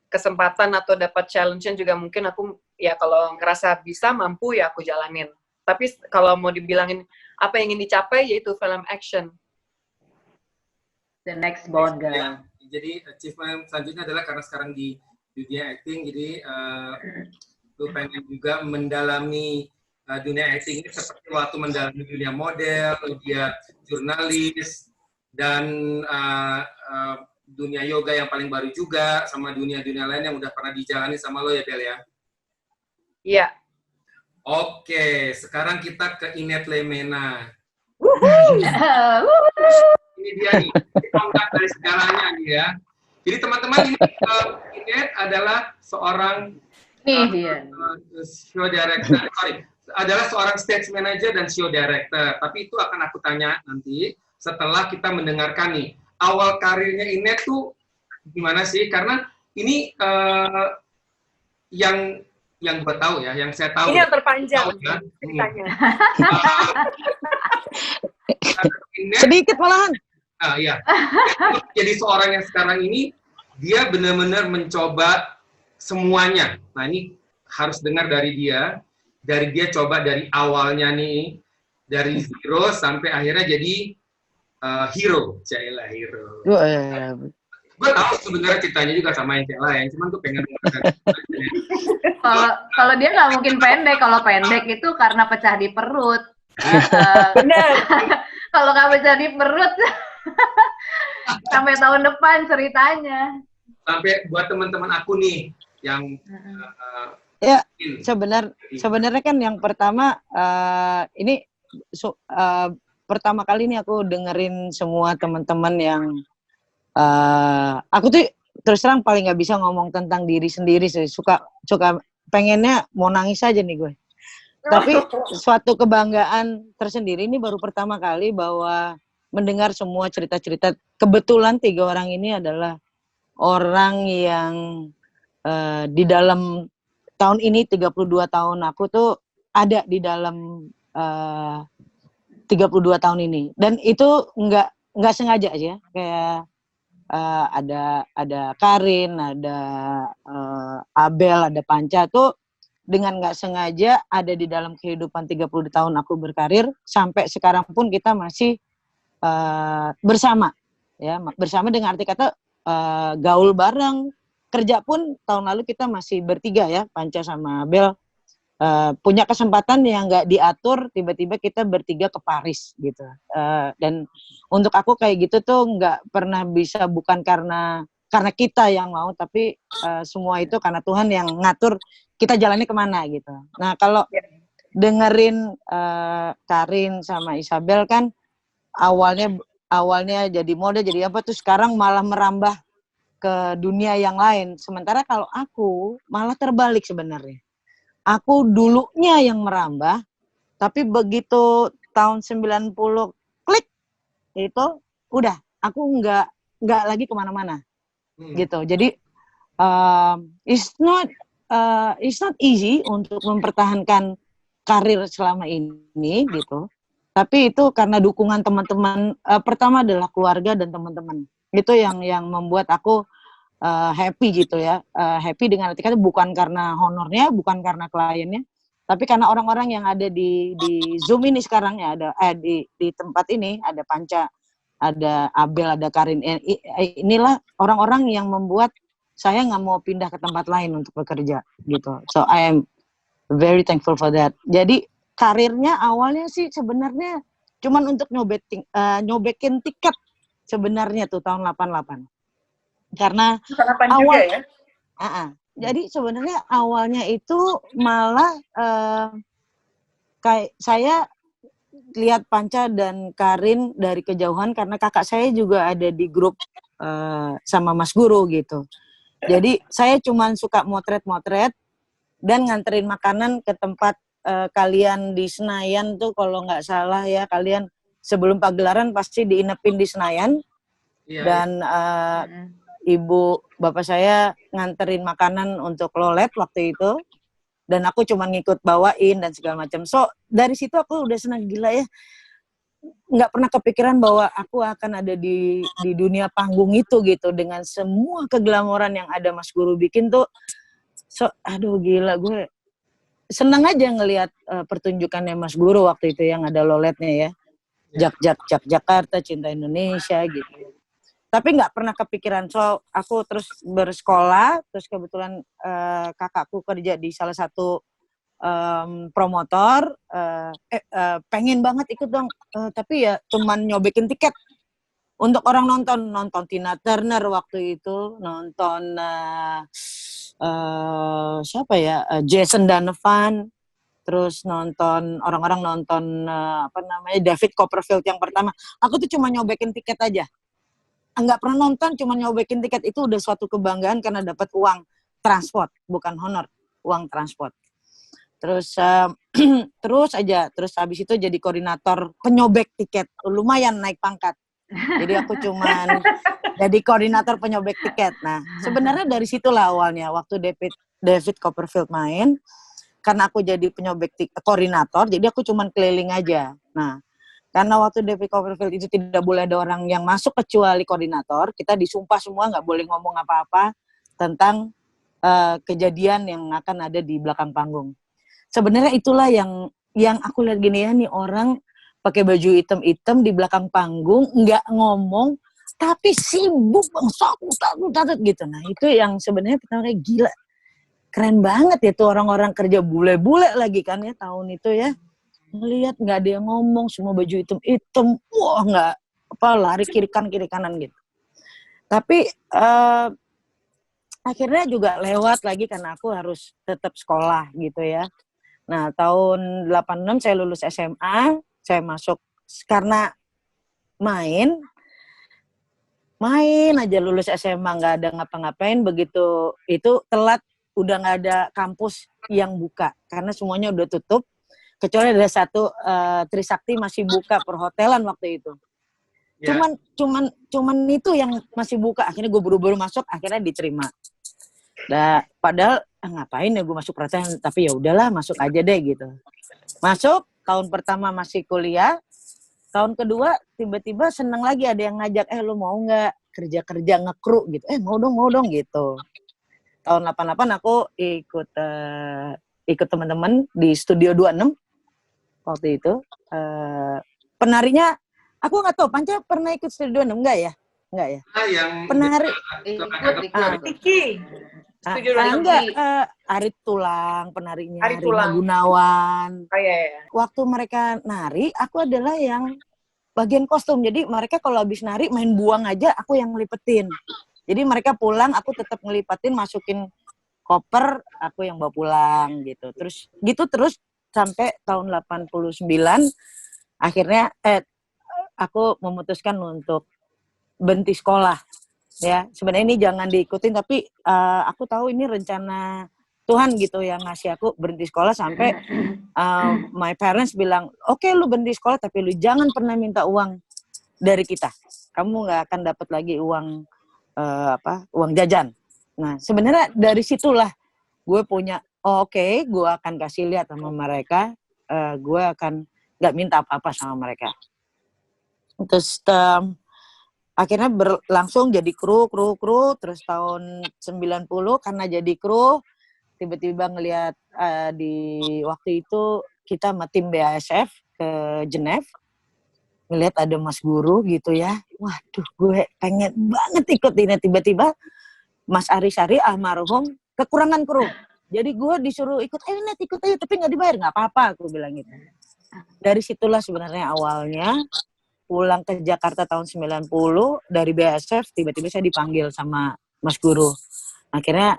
kesempatan atau dapat challenge-nya juga mungkin aku ya kalau ngerasa bisa, mampu ya aku jalanin. Tapi kalau mau dibilangin apa yang ingin dicapai, yaitu film action. The next Bond girl. Ya, jadi achievement selanjutnya adalah karena sekarang di dunia acting, jadi lu pengen juga mendalami dunia acting ini seperti waktu mendalami dunia model, dunia jurnalis, dan dunia yoga yang paling baru juga, sama dunia-dunia lain yang udah pernah dijalani sama lo ya, Bel ya. Iya. Oke, sekarang kita ke Inet Lemena. Ini dia nih, tonggak dari segalanya nih ya. Jadi teman-teman, ini Inet adalah seorang show director, adalah seorang stage manager dan show director. Tapi itu akan aku tanya nanti setelah kita mendengarkan nih awal karirnya Inet tuh gimana sih? Karena ini yang gue tahu ya, yang saya tahu. Ini yang terpanjang ya, ceritanya. Sedikit malahan. Iya. Jadi seorang yang sekarang ini dia benar-benar mencoba semuanya. Nah ini harus dengar dari dia. Dari dia coba dari awalnya nih, dari zero sampai akhirnya jadi hero. Cailah hero. Gue tahu sebenarnya ceritanya juga sama yang cewek lain, cuman gue pengen kalau dia nggak mungkin pendek. Kalau pendek itu karena pecah di perut. Benar. Kalau nggak pecah di perut sampai tahun depan ceritanya. Sampai buat teman-teman aku nih yang ya sebenarnya kan yang pertama ini pertama kali nih aku dengerin semua teman-teman yang aku tuh terus terang paling nggak bisa ngomong tentang diri sendiri sih, suka pengennya mau nangis aja nih gue. Tapi suatu kebanggaan tersendiri ini baru pertama kali bahwa mendengar semua cerita-cerita. Kebetulan 3 orang ini adalah orang yang di dalam tahun ini 32 tahun aku tuh ada di dalam 32 tahun ini, dan itu nggak sengaja aja, kayak ada Karin, ada Abel, ada Panca tuh dengan nggak sengaja ada di dalam kehidupan 30 tahun aku berkarir. Sampai sekarang pun kita masih bersama, ya, bersama dengan arti kata gaul bareng, kerja pun tahun lalu kita masih bertiga ya, Panca sama Abel. Punya kesempatan yang nggak diatur, tiba-tiba kita bertiga ke Paris gitu. Dan untuk aku kayak gitu tuh nggak pernah bisa, bukan karena kita yang mau, tapi semua itu karena Tuhan yang ngatur kita jalannya kemana gitu. Nah kalau dengerin Karin sama Isabel kan awalnya jadi model, jadi apa, tuh sekarang malah merambah ke dunia yang lain. Sementara kalau aku malah terbalik sebenarnya. Aku dulunya yang merambah, tapi begitu tahun 90 klik, itu udah, aku nggak lagi kemana-mana, gitu. Jadi it's not easy untuk mempertahankan karir selama ini, gitu. Tapi itu karena dukungan teman-teman. Pertama adalah keluarga dan teman-teman. Itu yang membuat aku happy gitu ya, happy dengan arti kata bukan karena honornya, bukan karena kliennya, tapi karena orang-orang yang ada di Zoom ini sekarang ya, ada di tempat ini ada Panca, ada Abel, ada Karin. Inilah orang-orang yang membuat saya nggak mau pindah ke tempat lain untuk bekerja gitu. So I am very thankful for that. Jadi karirnya awalnya sih sebenarnya cuman untuk nyobekin tiket sebenarnya tuh tahun 88. Karena awal juga ya? Jadi sebenarnya awalnya itu malah kayak saya lihat Panca dan Karin dari kejauhan karena kakak saya juga ada di grup sama Mas Guru gitu. Jadi saya cuman suka motret-motret dan nganterin makanan ke tempat kalian di Senayan tuh, kalau nggak salah ya, kalian sebelum pagelaran pasti diinepin di Senayan. Dan ibu bapak saya nganterin makanan untuk Lolet waktu itu, dan aku cuma ngikut bawain dan segala macam. So dari situ aku udah senang, gila ya, nggak pernah kepikiran bahwa aku akan ada di dunia panggung itu gitu, dengan semua keglamoran yang ada Mas Guru bikin tuh. So aduh gila, gue senang aja ngelihat pertunjukannya Mas Guru waktu itu yang ada Loletnya ya, Jakarta, Cinta Indonesia gitu. Tapi nggak pernah kepikiran. So aku terus bersekolah, terus kebetulan kakakku kerja di salah satu promotor, pengen banget ikut dong, tapi ya cuman nyobekin tiket. Untuk orang nonton Tina Turner waktu itu, nonton siapa ya, Jason Donovan, terus nonton orang-orang nonton David Copperfield yang pertama. Aku tuh cuma nyobekin tiket aja, nggak pernah nonton, cuma nyobekin tiket itu udah suatu kebanggaan karena dapat uang transport, bukan honor, uang transport. Terus terus habis itu jadi koordinator penyobek tiket, lumayan naik pangkat. Jadi aku cuman jadi koordinator penyobek tiket. Nah, sebenarnya dari situlah awalnya waktu David Copperfield main, karena aku jadi penyobek koordinator, jadi aku cuman keliling aja. Nah, karena waktu David Copperfield itu tidak boleh ada orang yang masuk kecuali koordinator, kita disumpah semua nggak boleh ngomong apa-apa tentang kejadian yang akan ada di belakang panggung. Sebenarnya itulah yang aku lihat gini ya, nih orang pakai baju hitam-hitam di belakang panggung, nggak ngomong, tapi sibuk takut gitu. Nah itu yang sebenarnya pertama kayak gila. Keren banget ya tuh orang-orang kerja bule-bule lagi kan ya tahun itu ya. Ngelihat nggak ada yang ngomong, semua baju hitam-hitam, wah nggak lari kiri kanan gitu. Tapi akhirnya juga lewat lagi karena aku harus tetap sekolah gitu ya. Nah tahun 86 saya lulus SMA, saya masuk karena main aja lulus SMA nggak ada ngapa-ngapain, begitu itu telat udah nggak ada kampus yang buka karena semuanya udah tutup kecuali ada satu Trisakti masih buka perhotelan waktu itu. Yeah. Cuman itu yang masih buka, akhirnya gue buru-buru masuk, akhirnya diterima. Nah, padahal ngapain ya gue masuk perhotelan, tapi ya udahlah masuk aja deh gitu. Masuk tahun pertama masih kuliah, tahun kedua tiba-tiba seneng lagi ada yang ngajak, lu mau nggak kerja ngekru gitu, mau dong gitu. Tahun 88 aku ikut teman-teman di Studio 26 waktu itu. Penarinya aku nggak tahu, Panca pernah ikut Studio 26 enggak ya? Yang penari ikut. Tiki. Enggak, Arit Tulang penarinya, Arit Tulang. Gunawan. Iya. Waktu mereka nari, aku adalah yang bagian kostum. Jadi mereka kalau habis nari main buang aja, aku yang ngelipetin. Jadi mereka pulang, aku tetap ngelipetin, masukin koper, aku yang bawa pulang gitu. Terus sampai tahun 89, akhirnya aku memutuskan untuk berhenti sekolah. Ya, sebenarnya ini jangan diikutin, tapi aku tahu ini rencana Tuhan gitu yang ngasih aku berhenti sekolah sampai my parents bilang, oke, lu berhenti sekolah tapi lu jangan pernah minta uang dari kita. Kamu nggak akan dapat lagi uang uang jajan. Nah, sebenarnya dari situlah gue punya, oke, gue akan kasih lihat sama mereka, gue akan nggak minta apa-apa sama mereka. Terus akhirnya berlangsung jadi kru, terus tahun 90 karena jadi kru, tiba-tiba ngelihat di waktu itu kita sama tim BASF ke Genève, ngelihat ada Mas Guru gitu ya, waduh gue pengen banget ikut ini, tiba-tiba Mas Ari Sari almarhum kekurangan kru, jadi gue disuruh ikut, ikut aja tapi nggak dibayar, nggak apa-apa aku bilang gitu. Dari situlah sebenarnya awalnya. Pulang ke Jakarta tahun 90 dari BASF, tiba-tiba saya dipanggil sama Mas Guru. Akhirnya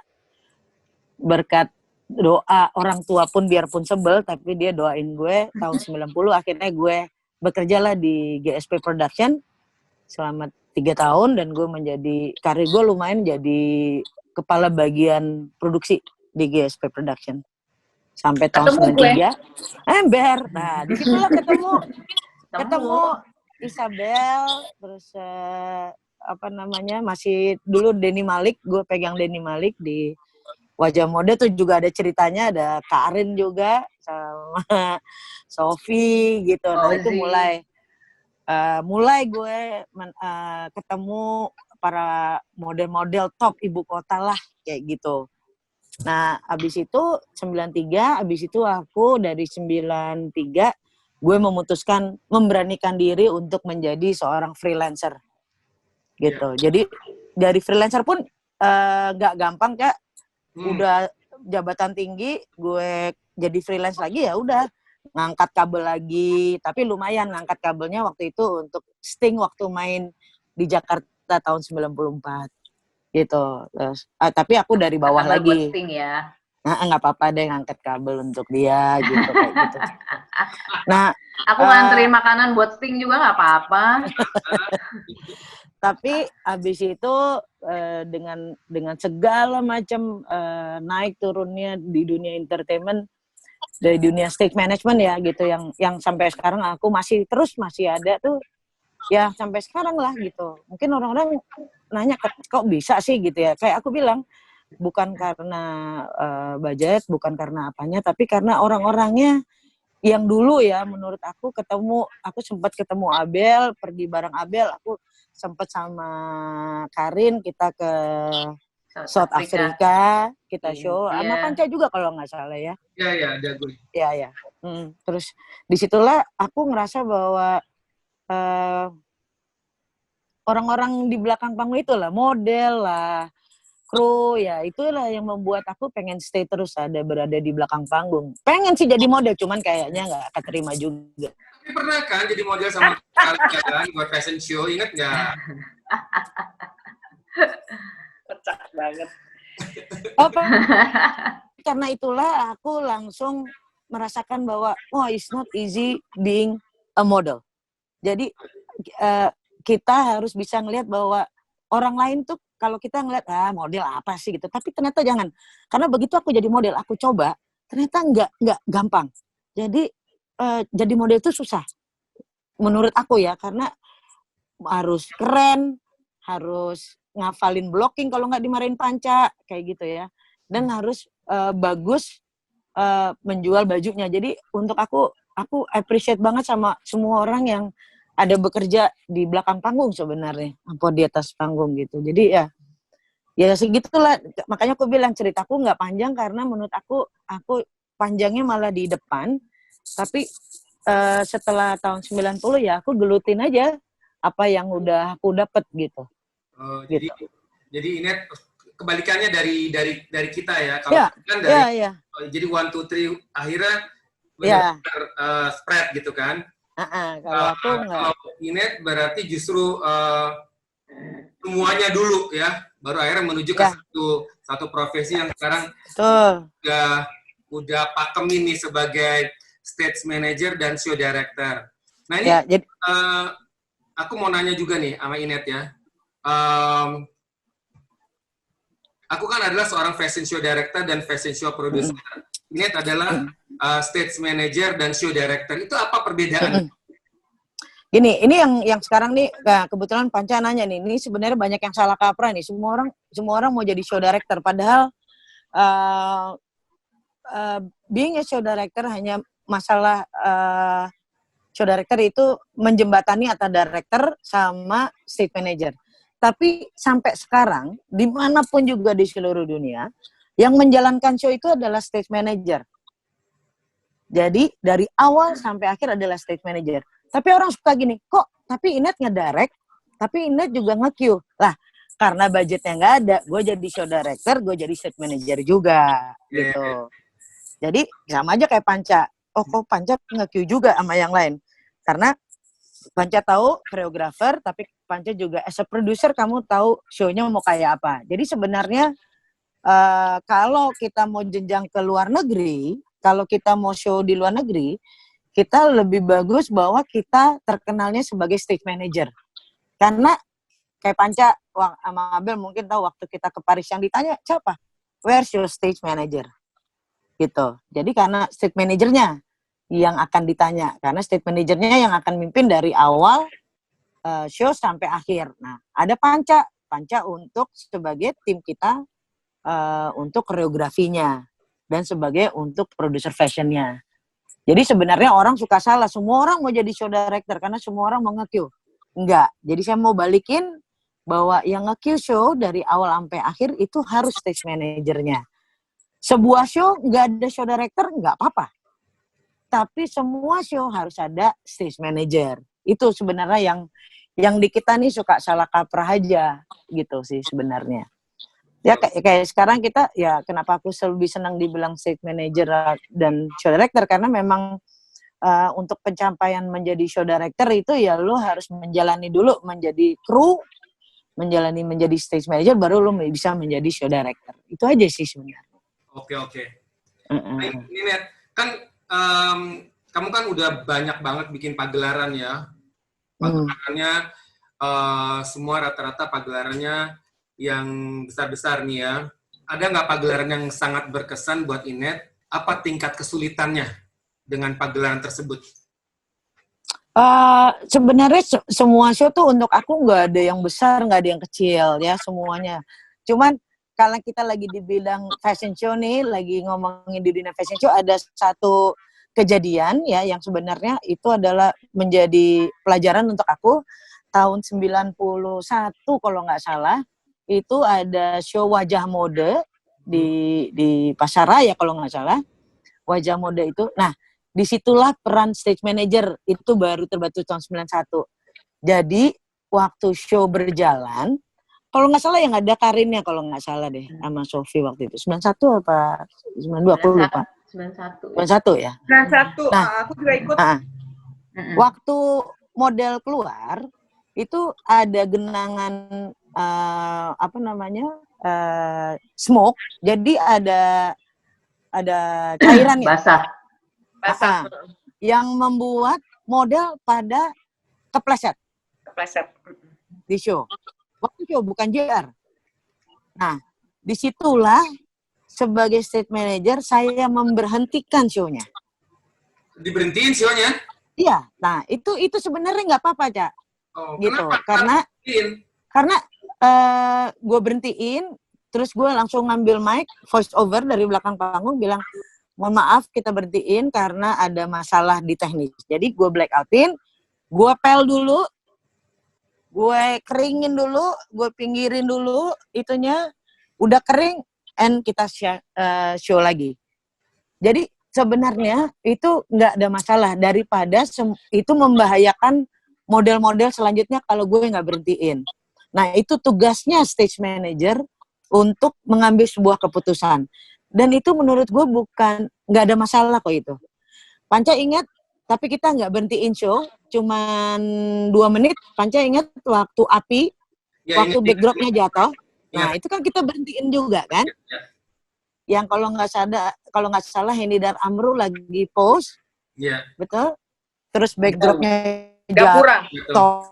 berkat doa orang tua pun biarpun sebel, tapi dia doain gue tahun 90, akhirnya gue bekerjalah di GSP Production selama 3 tahun dan gue menjadi, karir gue lumayan jadi kepala bagian produksi di GSP Production. Sampai tahun 93. Ember. Nah, disitulah ketemu Isabel, terus masih dulu Denny Malik, gue pegang Denny Malik di Wajah Mode tuh juga ada ceritanya, ada Karin juga sama Sofi gitu. Nah itu mulai gue ketemu para model-model top ibu kota lah kayak gitu. Nah abis itu 93, abis itu aku dari 93 gue memutuskan memberanikan diri untuk menjadi seorang freelancer gitu. Jadi dari freelancer pun nggak gampang Kak. Udah jabatan tinggi, gue jadi freelance lagi ya udah ngangkat kabel lagi. Tapi lumayan ngangkat kabelnya waktu itu untuk Sting waktu main di Jakarta tahun 94 gitu. Terus, tapi aku dari bawah Tambah buat lagi. Sting ya. Nah, nggak apa-apa deh ngangkat kabel untuk dia gitu kayak gitu. Nah, Aku nganterin makanan buat Sting juga nggak apa-apa. tapi habis itu dengan segala macam naik turunnya di dunia entertainment, dari dunia stage management ya gitu, yang sampai sekarang aku masih ada tuh ya sampai sekarang lah gitu. Mungkin orang-orang nanya kok bisa sih gitu ya. Kayak aku bilang, bukan karena budget, bukan karena apanya, tapi karena orang-orangnya yang dulu ya menurut aku sempat ketemu Abel, pergi bareng Abel, aku sempat sama Karin, kita ke South Africa, kita show, sama Panca juga kalau nggak salah ya. Iya, ada gue. Iya. Terus disitulah aku ngerasa bahwa orang-orang di belakang panggung itulah, model lah, kru, ya itulah yang membuat aku pengen stay terus berada di belakang panggung. Pengen sih jadi model, cuman kayaknya nggak keterima juga. Tapi pernah kan jadi model sama kalian kan buat fashion show, inget nggak? Pecah banget. Karena itulah aku langsung merasakan bahwa it's not easy being a model. Jadi kita harus bisa ngelihat bahwa orang lain tuh kalau kita ngeliat, model apa sih gitu. Tapi ternyata jangan. Karena begitu aku jadi model, aku coba, ternyata nggak gampang. Jadi, jadi model itu susah. Menurut aku ya, karena harus keren, harus ngafalin blocking kalau nggak dimarahin Panca, kayak gitu ya. Dan harus bagus menjual bajunya. Jadi untuk aku appreciate banget sama semua orang yang ada bekerja di belakang panggung sebenarnya, apa di atas panggung gitu. Jadi ya segitulah. Makanya aku bilang ceritaku nggak panjang karena menurut aku panjangnya malah di depan. Tapi setelah tahun 90 ya aku gelutin aja apa yang udah aku dapet gitu. Gitu. Jadi ini kebalikannya dari kita ya. Kalau ya, kan dari ya. Jadi 1, 2, 3 akhirnya benar-benar spread gitu kan. Kalau aku enggak. Kalau Inet berarti justru semuanya dulu ya, baru akhirnya menuju ke satu profesi yang sekarang udah pakemin nih sebagai stage manager dan show director. Nah ini aku mau nanya juga nih sama Inet ya. Aku kan adalah seorang fashion show director dan fashion show producer. Inet adalah stage manager dan show director. Itu apa perbedaan? Gini, ini yang sekarang nih, kebetulan Panca nanya nih, ini sebenarnya banyak yang salah kaprah nih. Semua orang mau jadi show director, padahal being a show director hanya masalah show director itu menjembatani antara director sama stage manager. Tapi sampai sekarang, dimanapun juga di seluruh dunia, yang menjalankan show itu adalah stage manager. Jadi dari awal sampai akhir adalah stage manager. Tapi orang suka gini, tapi Inet ngedirect, tapi Inet juga nge-cue. Lah, karena budgetnya nggak ada, gue jadi show director, gue jadi stage manager juga, gitu. Jadi sama aja kayak Panca. Kok Panca nge-cue juga sama yang lain. Karena Panca tahu choreographer, tapi Panca juga as a producer, kamu tahu show-nya mau kayak apa. Jadi sebenarnya kalau kita mau jenjang ke luar negeri, kalau kita mau show di luar negeri, kita lebih bagus bahwa kita terkenalnya sebagai stage manager. Karena kayak Panca sama Abel mungkin tahu waktu kita ke Paris yang ditanya, siapa? Where's your stage manager? Gitu. Jadi karena stage manajernya yang akan ditanya. Karena stage manajernya yang akan mimpin dari awal show sampai akhir. Nah, ada Panca untuk sebagai tim kita untuk koreografinya dan sebagai untuk produser fashionnya. Jadi sebenarnya orang suka salah, semua orang mau jadi show director karena semua orang mau nge-cue. Enggak. Jadi saya mau balikin bahwa yang nge-cue show dari awal sampai akhir itu harus stage manajernya. Sebuah show nggak ada show director nggak apa-apa. Tapi semua show harus ada stage manager. Itu sebenarnya yang di kita nih suka salah kaprah aja gitu sih sebenarnya. Ya kayak sekarang kita, ya kenapa aku lebih senang dibilang stage manager dan show director, karena memang untuk pencapaian menjadi show director itu ya lo harus menjalani dulu menjadi kru, menjadi stage manager, baru lo bisa menjadi show director. Itu aja sih sebenarnya. Oke. Baik, ini Net, kan kamu kan udah banyak banget bikin pagelaran ya. Pagelarannya semua rata-rata pagelarannya yang besar-besar nih ya. Ada nggak pagelaran yang sangat berkesan buat Inet? Apa tingkat kesulitannya dengan pagelaran tersebut? Sebenarnya semua show tuh untuk aku nggak ada yang besar, nggak ada yang kecil ya, semuanya. Cuman kalau kita lagi di bidang fashion show nih, lagi ngomongin di dunia fashion show, ada satu kejadian ya yang sebenarnya itu adalah menjadi pelajaran untuk aku. Tahun 91 kalau nggak salah, itu ada show wajah mode di Pasaraya kalau nggak salah, wajah mode itu. Nah, disitulah peran stage manager itu baru terbentuk tahun 91. Jadi waktu show berjalan, kalau nggak salah yang ada Karinnya kalau nggak salah deh, sama Sofi waktu itu. 91 apa 92 aku lupa. 91 ya. 91, Nah, aku juga ikut. Waktu model keluar itu ada genangan smoke, jadi ada cairan ya. Basah. Yang membuat model pada kepleset di show. Waktu show bukan JR. Nah, disitulah sebagai stage manager saya memberhentikan show-nya. Diberhentiin show-nya? Iya. Nah, itu sebenarnya nggak apa-apa, Cak. Oh, gitu. kenapa? Karena gue berhentiin, terus gue langsung ngambil mic, voice over dari belakang panggung, bilang, mohon maaf kita berhentiin karena ada masalah di teknis. Jadi gue blackoutin, gue pel dulu, gue keringin dulu, gue pinggirin dulu itunya, udah kering, and kita show lagi. Jadi sebenarnya itu nggak ada masalah daripada itu membahayakan model-model selanjutnya kalau gue nggak berhentiin. Nah, itu tugasnya stage manager untuk mengambil sebuah keputusan. Dan itu menurut gue nggak ada masalah kok itu. Panca ingat, tapi kita nggak berhentiin show, cuman 2 menit. Panca ingat waktu api, waktu backdropnya jatuh. Nah, itu kan kita berhentiin juga kan? Yang kalau nggak salah Hendy dan Amru lagi pose, betul? Terus backdropnya jatuh.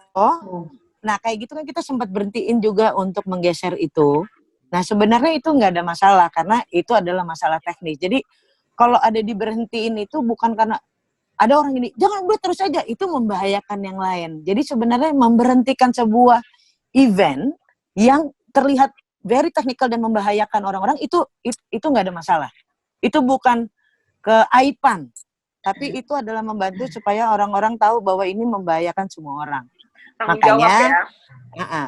Nah, kayak gitu kan kita sempat berhentiin juga untuk menggeser itu. Nah, sebenarnya itu nggak ada masalah karena itu adalah masalah teknis. Jadi kalau ada diberhentiin itu bukan karena ada orang ini, jangan udah terus aja, itu membahayakan yang lain. Jadi sebenarnya memberhentikan sebuah event yang terlihat very technical dan membahayakan orang-orang itu nggak ada masalah. Itu bukan keaiban, tapi itu adalah membantu supaya orang-orang tahu bahwa ini membahayakan semua orang.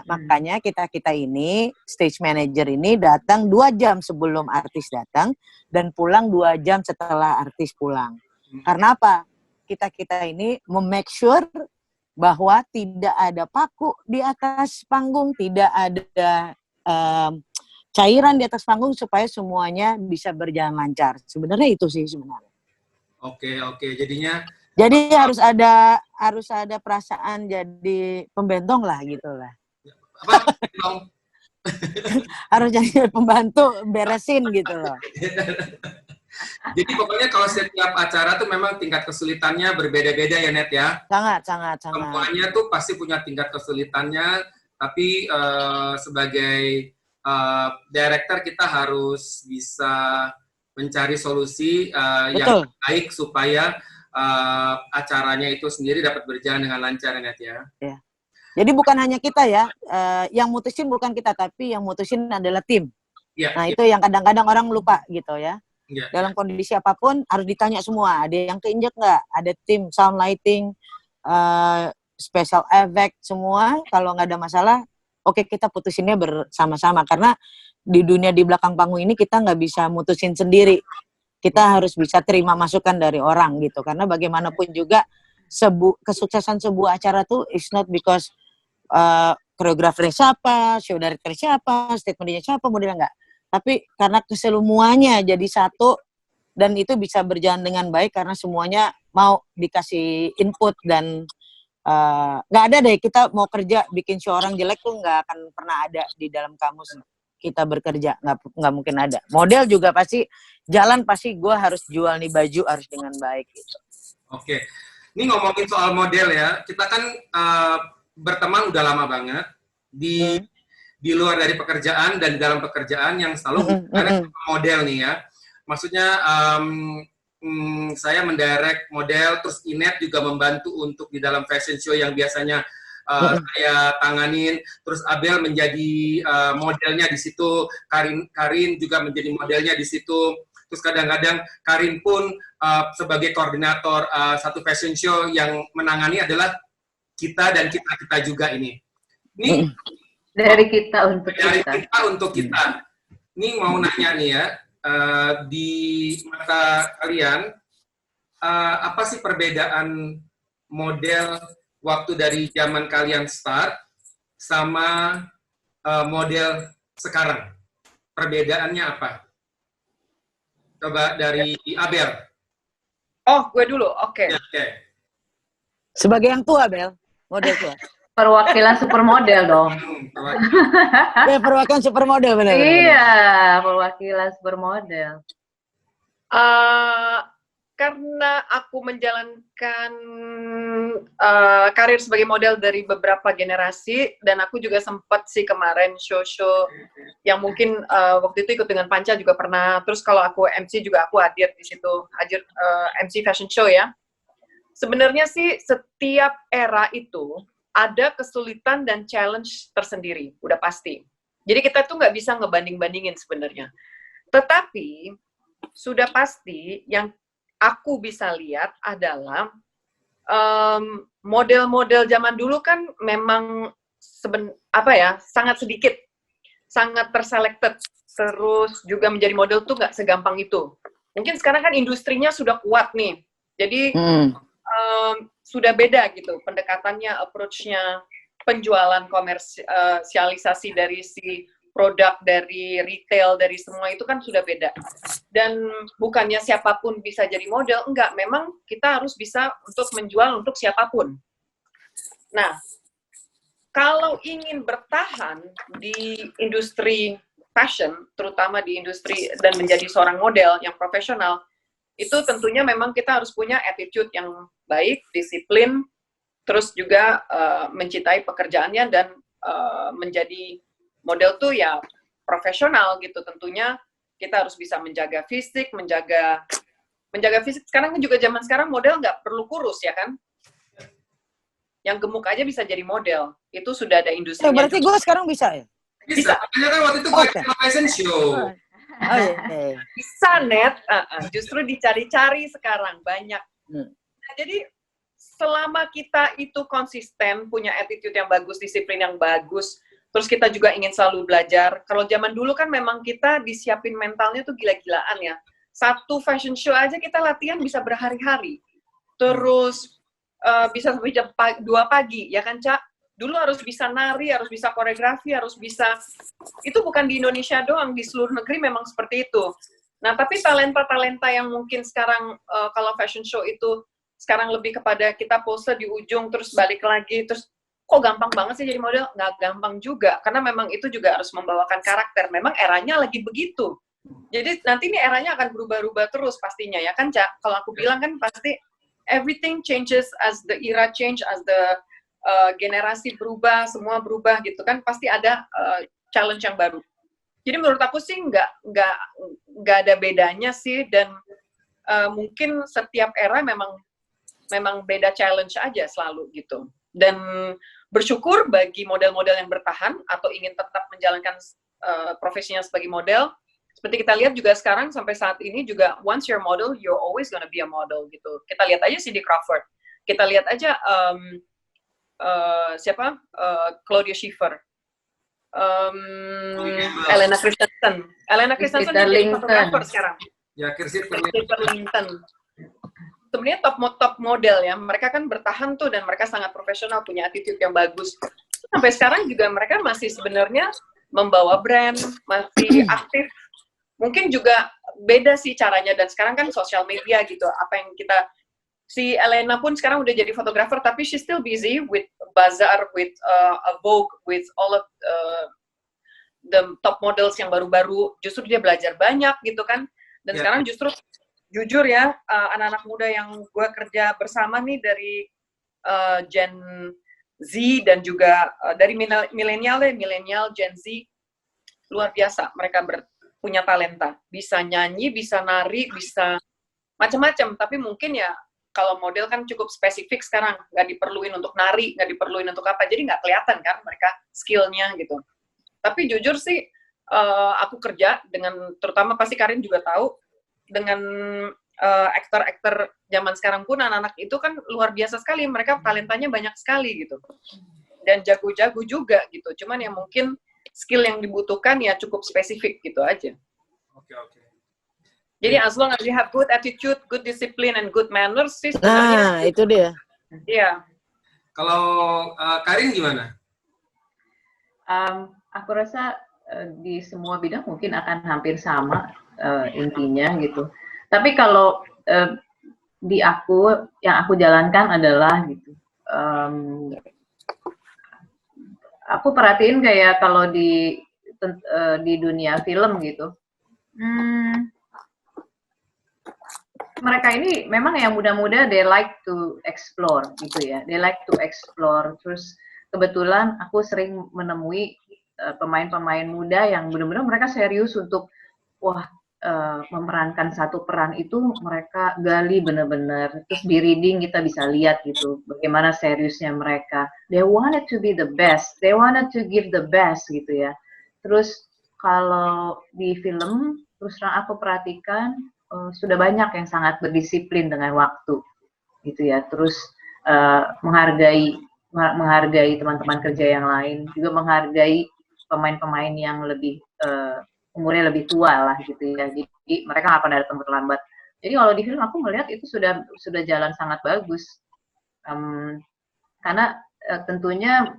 Makanya kita ini stage manager ini datang 2 jam sebelum artis datang dan pulang 2 jam setelah artis pulang. Karena apa? Kita ini make sure bahwa tidak ada paku di atas panggung, tidak ada cairan di atas panggung supaya semuanya bisa berjalan lancar. Sebenarnya itu sih sebenarnya. Oke. Jadi harus ada perasaan jadi pembentong lah gitu lah. Apa? Harus jadi pembantu beresin gitu loh. Jadi pokoknya kalau setiap acara tuh memang tingkat kesulitannya berbeda-beda ya Net ya. Sangat. Semuanya tuh pasti punya tingkat kesulitannya, tapi sebagai director kita harus bisa mencari solusi yang baik supaya acaranya itu sendiri dapat berjalan dengan lancar Net ya. Jadi bukan hanya kita ya, yang mutusin bukan kita, tapi yang mutusin adalah tim. Itu yang kadang-kadang orang lupa gitu ya. Dalam kondisi apapun harus ditanya semua, ada yang keinjak nggak, ada tim sound lighting, special effect semua. Kalau nggak ada masalah, oke kita putusinnya bersama-sama karena di dunia di belakang panggung ini kita nggak bisa mutusin sendiri. Kita harus bisa terima masukan dari orang gitu, karena bagaimanapun juga kesuksesan sebuah acara tuh is not because koreografernya siapa, show director siapa, statementnya siapa, modelnya enggak. Tapi karena kesemuanya jadi satu, dan itu bisa berjalan dengan baik karena semuanya mau dikasih input dan nggak ada deh kita mau kerja bikin show orang jelek tuh nggak akan pernah ada di dalam kamus kita bekerja, nggak mungkin ada. Model juga pasti jalan, pasti gue harus jual nih baju harus dengan baik gitu. Oke, ini ngomongin soal model ya, kita kan berteman udah lama banget di luar dari pekerjaan dan di dalam pekerjaan yang selalu model nih ya. Maksudnya saya mendirect model, terus Inet juga membantu untuk di dalam fashion show yang biasanya saya tanganin, terus Abel menjadi modelnya di situ, Karin juga menjadi modelnya di situ, terus kadang-kadang Karin pun sebagai koordinator satu fashion show yang menangani adalah kita dan kita juga ini. Ini dari kita untuk kita. Ini mau nanya nih ya, di mata kalian apa sih perbedaan model waktu dari zaman kalian start sama model sekarang? Perbedaannya apa? Coba dari Abel. Oh, gue dulu. Oke. Oke. Sebagai yang tua, Bel, model tua. Perwakilan supermodel dong. Ya, perwakilan supermodel benar. Iya, perwakilan supermodel. Karena aku menjalankan karir sebagai model dari beberapa generasi, dan aku juga sempat sih kemarin show-show yang mungkin waktu itu ikut dengan Panca juga pernah. Terus kalau aku MC juga aku hadir di situ, MC fashion show ya. Sebenarnya sih setiap era itu ada kesulitan dan challenge tersendiri, udah pasti. Jadi kita tuh nggak bisa ngebanding-bandingin sebenarnya. Tetapi sudah pasti yang aku bisa lihat adalah model-model zaman dulu kan memang sangat sedikit, sangat terselected, terus juga menjadi model tuh nggak segampang itu. Mungkin sekarang kan industrinya sudah kuat nih, jadi sudah beda gitu pendekatannya, approach-nya, penjualan, komersialisasi dari si produk, dari retail, dari semua itu kan sudah beda. Dan bukannya siapapun bisa jadi model, enggak, memang kita harus bisa untuk menjual untuk siapapun. Nah, kalau ingin bertahan di industri fashion, terutama di industri dan menjadi seorang model yang profesional, itu tentunya memang kita harus punya attitude yang baik, disiplin, terus juga mencintai pekerjaannya dan menjadi model tuh ya profesional gitu. Tentunya kita harus bisa menjaga fisik, menjaga fisik. Sekarang juga zaman sekarang model nggak perlu kurus ya kan? Yang gemuk aja bisa jadi model. Itu sudah ada industrinya. Berarti gue sekarang bisa ya? Bisa. Makanya kan waktu itu gue fashion show. Oh, iya. Bisa, Net. Justru dicari-cari sekarang banyak. Nah, jadi selama kita itu konsisten, punya attitude yang bagus, disiplin yang bagus, terus kita juga ingin selalu belajar. Kalau zaman dulu kan memang kita disiapin mentalnya tuh gila-gilaan ya. Satu fashion show aja kita latihan bisa berhari-hari. Terus bisa sampai jam 2 pagi, ya kan, Cak? Dulu harus bisa nari, harus bisa koreografi, harus bisa... Itu bukan di Indonesia doang, di seluruh negeri memang seperti itu. Nah, tapi talenta-talenta yang mungkin sekarang, kalau fashion show itu sekarang lebih kepada kita pose di ujung, terus balik lagi, terus kok gampang banget sih jadi model? Nggak gampang juga, karena memang itu juga harus membawakan karakter. Memang eranya lagi begitu. Jadi nanti ini eranya akan berubah-ubah terus pastinya, ya kan, Cak? Kalau aku bilang kan pasti everything changes as the era change, as the generasi berubah, semua berubah gitu kan, pasti ada challenge yang baru. Jadi menurut aku sih nggak ada bedanya sih, dan mungkin setiap era memang beda challenge aja selalu gitu. Dan bersyukur bagi model-model yang bertahan atau ingin tetap menjalankan profesinya sebagai model. Seperti kita lihat juga sekarang sampai saat ini juga, once you're model, you're always gonna be a model gitu. Kita lihat aja Cindy Crawford, kita lihat aja Claudia Schiffer, Elena Christensen jadi fotografer sekarang. Ya, Christopher Linton. Sebenarnya top model ya, mereka kan bertahan tuh dan mereka sangat profesional, punya attitude yang bagus. Sampai sekarang juga mereka masih sebenarnya membawa brand, masih aktif. Mungkin juga beda sih caranya, dan sekarang kan sosial media gitu, apa yang si Elena pun sekarang udah jadi fotografer, tapi she still busy with Bazaar, with a Vogue, with all of the top models yang baru-baru. Justru dia belajar banyak gitu kan. Dan sekarang justru jujur ya, anak-anak muda yang gue kerja bersama nih dari Gen Z dan juga dari milenial Gen Z, luar biasa. Mereka punya talenta, bisa nyanyi, bisa nari, bisa macam-macam. Tapi mungkin ya kalau model kan cukup spesifik sekarang, nggak diperluin untuk nari, nggak diperluin untuk apa, jadi nggak kelihatan kan mereka skillnya gitu. Tapi jujur sih, aku kerja dengan, terutama pasti Karin juga tahu, dengan aktor-aktor zaman sekarang pun anak-anak itu kan luar biasa sekali, mereka talentanya banyak sekali gitu. Dan jago-jago juga gitu, cuman ya mungkin skill yang dibutuhkan ya cukup spesifik gitu aja. Oke. Jadi as long as you have good attitude, good discipline, and good manners sih Nah, sebenarnya. itu dia. Iya. Kalau Karin gimana? Aku rasa di semua bidang mungkin akan hampir sama intinya gitu. Tapi kalau di aku, yang aku jalankan adalah gitu. Aku perhatiin kayak kalau di dunia film gitu. Mereka ini memang yang muda-muda, they like to explore gitu ya, they like to explore. Terus kebetulan aku sering menemui pemain-pemain muda yang benar-benar mereka serius untuk memerankan satu peran itu, mereka gali benar-benar. Terus di reading kita bisa lihat gitu bagaimana seriusnya mereka. They wanted to be the best, they wanted to give the best gitu ya. Terus kalau di film, terus terang aku perhatikan sudah banyak yang sangat berdisiplin dengan waktu, gitu ya. Terus menghargai teman-teman kerja yang lain, juga menghargai pemain-pemain yang lebih umurnya lebih tua lah, gitu ya. Jadi mereka nggak pernah datang terlambat. Jadi kalau di film aku melihat itu sudah jalan sangat bagus, karena tentunya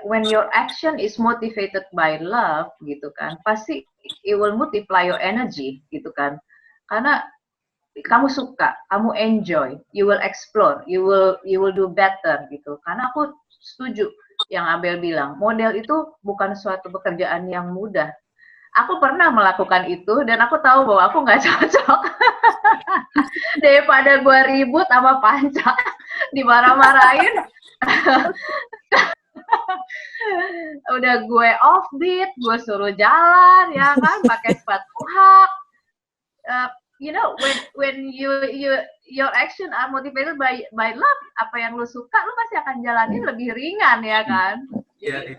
when your action is motivated by love gitu kan, pasti it will multiply your energy gitu kan, karena kamu suka, kamu enjoy, you will explore, you will do better gitu. Karena aku setuju yang Abel bilang, model itu bukan suatu pekerjaan yang mudah. Aku pernah melakukan itu dan aku tahu bahwa aku nggak cocok. Daripada gue ribut sama Panca, dimarah-marahin. Udah gue offbeat, gue suruh jalan ya kan, pakai sepatu hak. You know, when your action are motivated by love, apa yang lu suka, lu pasti akan jalanin lebih ringan ya kan. Jadi,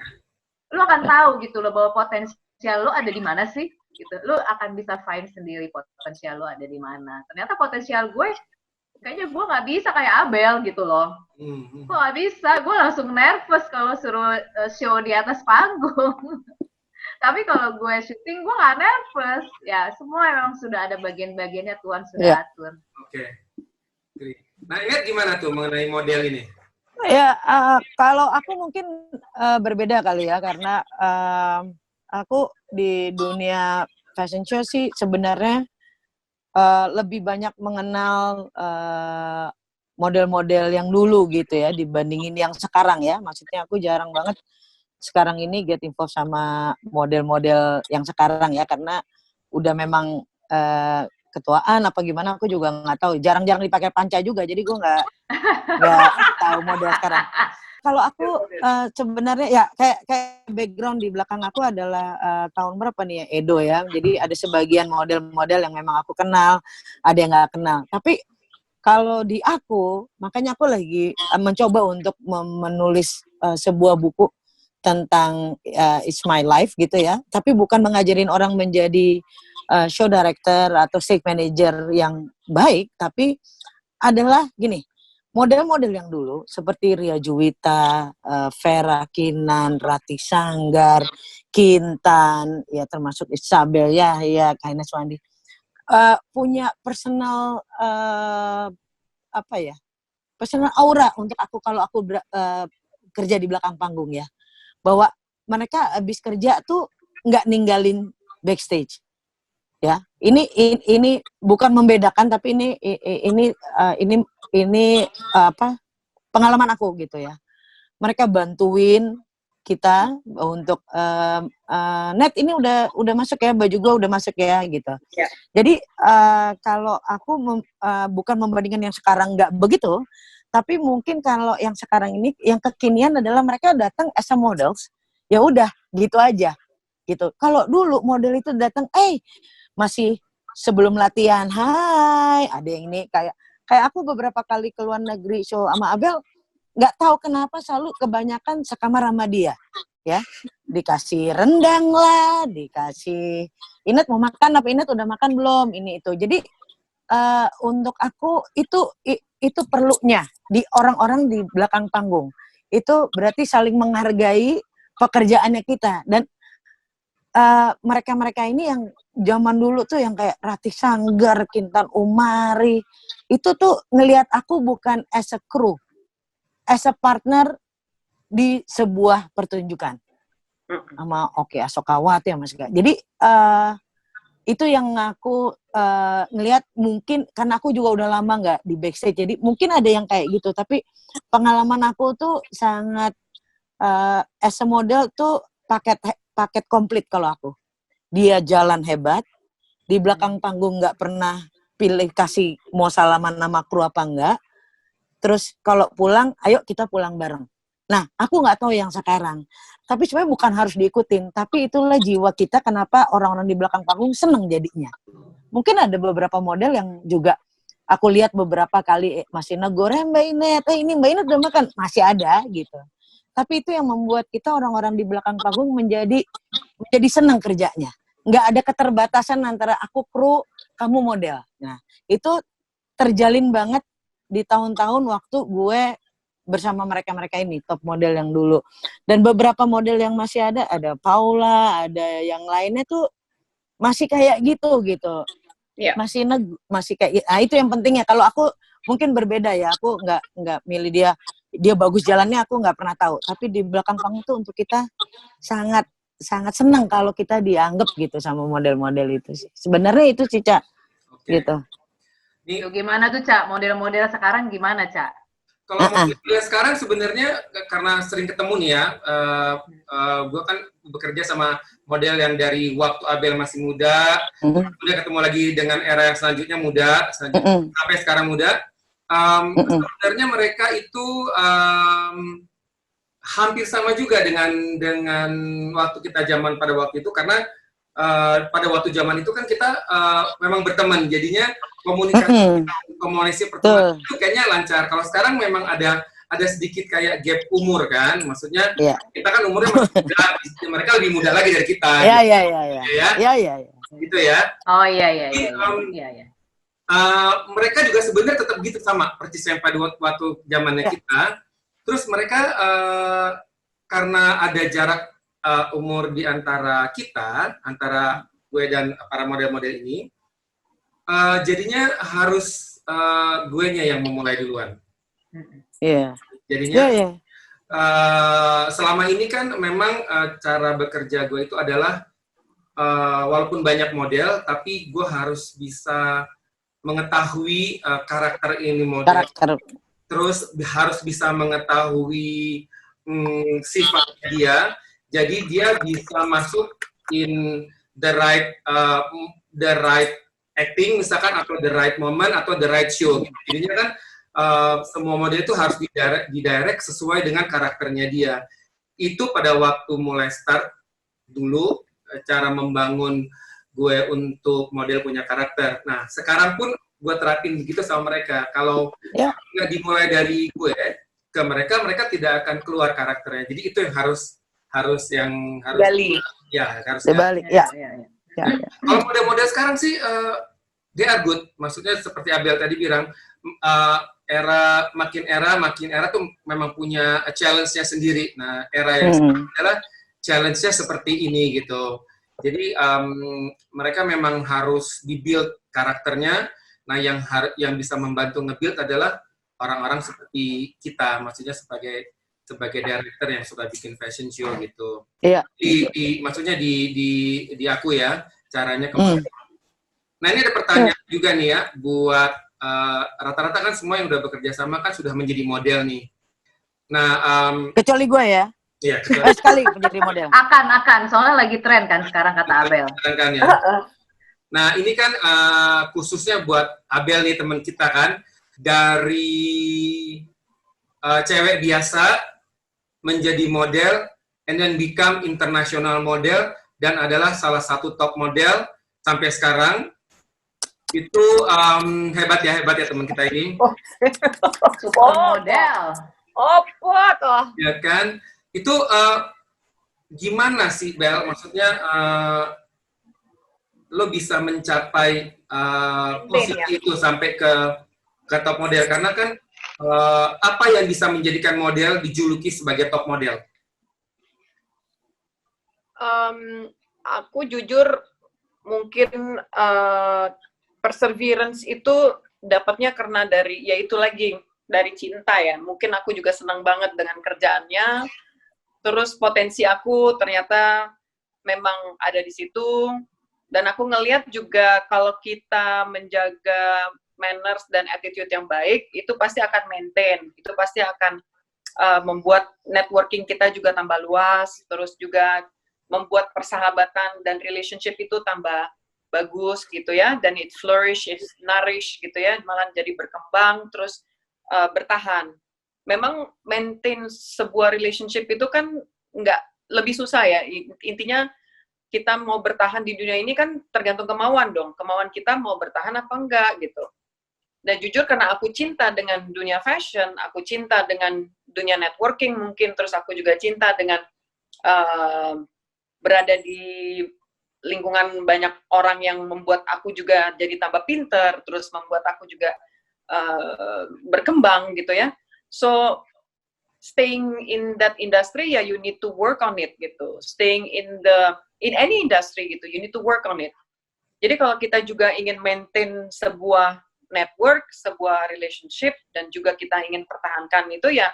lu akan tahu gitu loh bahwa potensial lu ada di mana sih, gitu. Lu akan bisa find sendiri potensial lu ada di mana. Ternyata potensial gue, kayaknya gue nggak bisa kayak Abel gitu loh. Gue nggak bisa, gue langsung nervous kalau suruh show di atas panggung. Tapi kalau gue syuting, gue nggak nervous. Ya, semua memang sudah ada bagian-bagiannya, Tuhan sudah atur. Oke. Nah, Ingat gimana tuh mengenai model ini? Ya, kalau aku mungkin berbeda kali ya, karena aku di dunia fashion show sih sebenarnya lebih banyak mengenal model-model yang dulu gitu ya, dibandingin yang sekarang ya. Maksudnya aku jarang banget sekarang ini get involved sama model-model yang sekarang ya, karena udah memang ketuaan apa gimana aku juga nggak tahu. Jarang-jarang dipakai Panca juga, jadi gue nggak tahu model sekarang. Kalau aku sebenarnya ya kayak background di belakang aku adalah tahun berapa nih ya, Edo ya. Jadi ada sebagian model-model yang memang aku kenal, ada yang nggak kenal. Tapi kalau di aku, makanya aku lagi mencoba untuk menulis sebuah buku tentang It's My Life gitu ya. Tapi bukan mengajarin orang menjadi show director atau stage manager yang baik, tapi adalah gini, model-model yang dulu seperti Ria Juwita, Vera Kinan, Rati Sanggar, Kintan, ya termasuk Isabel Yahya, Kaina Swandi, punya personal personal aura untuk aku kalau aku kerja di belakang panggung ya, bahwa mereka habis kerja tuh nggak ninggalin backstage. ya. Ini bukan membedakan, tapi ini apa, pengalaman aku gitu ya. Mereka bantuin kita untuk Net ini udah masuk ya, baju gua udah masuk ya gitu. Ya. Jadi kalau aku bukan membandingkan yang sekarang nggak begitu, tapi mungkin kalau yang sekarang ini yang kekinian adalah mereka datang as a models, ya udah gitu aja gitu. Kalau dulu model itu datang, masih sebelum latihan, hai, ada yang ini kayak aku beberapa kali ke luar negeri show sama Abel, nggak tahu kenapa selalu kebanyakan sekamar sama dia, ya. Dikasih rendang lah, dikasih Inet mau makan apa, Inet udah makan belum, ini itu. Jadi untuk aku itu perlunya di orang-orang di belakang panggung. Itu berarti saling menghargai pekerjaannya kita. Dan mereka-mereka ini yang zaman dulu tuh yang kayak Ratih Sanggar, Kintan Umari, itu tuh ngelihat aku bukan as a crew, as a partner di sebuah pertunjukan sama Oke Asokawati sama segala. Jadi itu yang aku ngelihat, mungkin karena aku juga udah lama nggak di backstage, jadi mungkin ada yang kayak gitu. Tapi pengalaman aku tuh sangat as a model tuh paket komplit kalau aku. Dia jalan hebat, di belakang panggung nggak pernah pilih kasih mau salaman nama kru apa enggak. Terus kalau pulang, ayo kita pulang bareng. Nah, aku nggak tahu yang sekarang. Tapi sebenarnya bukan harus diikutin. Tapi itulah jiwa kita, kenapa orang-orang di belakang panggung seneng jadinya. Mungkin ada beberapa model yang juga aku lihat beberapa kali masih negor, Mbak Inet, ini Mbak Inet udah makan. Masih ada gitu. Tapi itu yang membuat kita orang-orang di belakang panggung menjadi senang kerjanya. Nggak ada keterbatasan antara aku kru, kamu model. Nah, itu terjalin banget di tahun-tahun waktu gue bersama mereka-mereka ini, top model yang dulu. Dan beberapa model yang masih ada Paula, ada yang lainnya tuh masih kayak gitu. Yeah. Masih kayak, nah itu yang pentingnya. Kalau aku mungkin berbeda ya, aku nggak milih dia bagus jalannya, aku nggak pernah tahu. Tapi di belakang panggung tuh untuk kita sangat senang kalau kita dianggap gitu sama model-model itu sih. Sebenarnya itu sih, Cak. Oke. Gitu. Tuh, gimana tuh, Cak? Model-model sekarang gimana, Cak? Kalau model sekarang sebenarnya karena sering ketemu nih ya, gue kan bekerja sama model yang dari waktu Abel masih muda, udah ketemu lagi dengan era yang selanjutnya muda, sampai sekarang muda. Sebenarnya mereka itu hampir sama juga dengan waktu kita zaman pada waktu itu, karena pada waktu zaman itu kan kita memang berteman, jadinya komunikasi pertemanan itu kayaknya lancar. Kalau sekarang memang ada sedikit kayak gap umur kan, maksudnya kita kan umurnya masih muda, mereka lebih muda lagi dari kita. Iya. Gitu ya. Oh iya. Mereka juga sebenarnya tetap gitu sama persis yang pada waktu zamannya kita. Terus mereka karena ada jarak umur di antara kita, antara gue dan para model-model ini, jadinya harus gue-nya yang memulai duluan. Iya. Jadinya selama ini kan memang cara bekerja gue itu adalah walaupun banyak model, tapi gue harus bisa mengetahui karakter ini model. Terus harus bisa mengetahui sifatnya dia. Jadi dia bisa masuk in the right acting misalkan, atau the right moment, atau the right show. Jadinya kan semua model itu harus didirect sesuai dengan karakternya dia. Itu pada waktu mulai start dulu cara membangun gue untuk model punya karakter. Nah, sekarang pun gue terapin begitu sama mereka. Kalau nggak dimulai dari gue ke mereka tidak akan keluar karakternya. Jadi itu yang harus gali. Ya, harus dibalik. Ya. Kalau model-model sekarang sih they are good. Maksudnya seperti Abel tadi bilang, makin era tuh memang punya challenge-nya sendiri. Nah, era yang sekarang adalah challenge-nya seperti ini gitu. Jadi mereka memang harus di-build karakternya. Nah, yang bisa membantu nge-build adalah orang-orang seperti kita, maksudnya sebagai director yang sudah bikin fashion show gitu. Iya. Maksudnya di aku ya, caranya kemarin Nah, ini ada pertanyaan juga nih ya, buat rata-rata kan semua yang udah bekerja sama kan sudah menjadi model nih. Nah, Kecuali gue ya. iya, Sekali menjadi model. Akan, soalnya lagi tren kan sekarang kata Abel. kan ya. Nah, ini kan khususnya buat Abel nih teman kita kan, dari cewek biasa menjadi model, and then become international model, dan adalah salah satu top model sampai sekarang. Itu hebat ya teman kita ini. Super model. What? Oh. Ya kan? Itu gimana sih, Bel? Maksudnya lo bisa mencapai posisi itu sampai ke top model, karena kan apa yang bisa menjadikan model dijuluki sebagai top model? Aku jujur mungkin perseverance itu dapatnya karena dari, yaitu lagi dari cinta ya. Mungkin aku juga senang banget dengan kerjaannya. Terus potensi aku ternyata memang ada di situ. Dan aku ngelihat juga kalau kita menjaga manners dan attitude yang baik, itu pasti akan maintain. Itu pasti akan membuat networking kita juga tambah luas. Terus juga membuat persahabatan dan relationship itu tambah bagus gitu ya, dan it flourish, it nourish gitu ya, malah jadi berkembang, terus bertahan. Memang maintain sebuah relationship itu kan nggak, lebih susah ya, intinya kita mau bertahan di dunia ini kan tergantung kemauan dong, kemauan kita mau bertahan apa enggak gitu. Dan jujur karena aku cinta dengan dunia fashion, aku cinta dengan dunia networking mungkin, terus aku juga cinta dengan berada di lingkungan banyak orang yang membuat aku juga jadi tambah pinter, terus membuat aku juga berkembang gitu ya. So staying in that industry ya, you need to work on it gitu. Staying in any industry gitu, you need to work on it. Jadi kalau kita juga ingin maintain sebuah network, sebuah relationship, dan juga kita ingin pertahankan itu ya,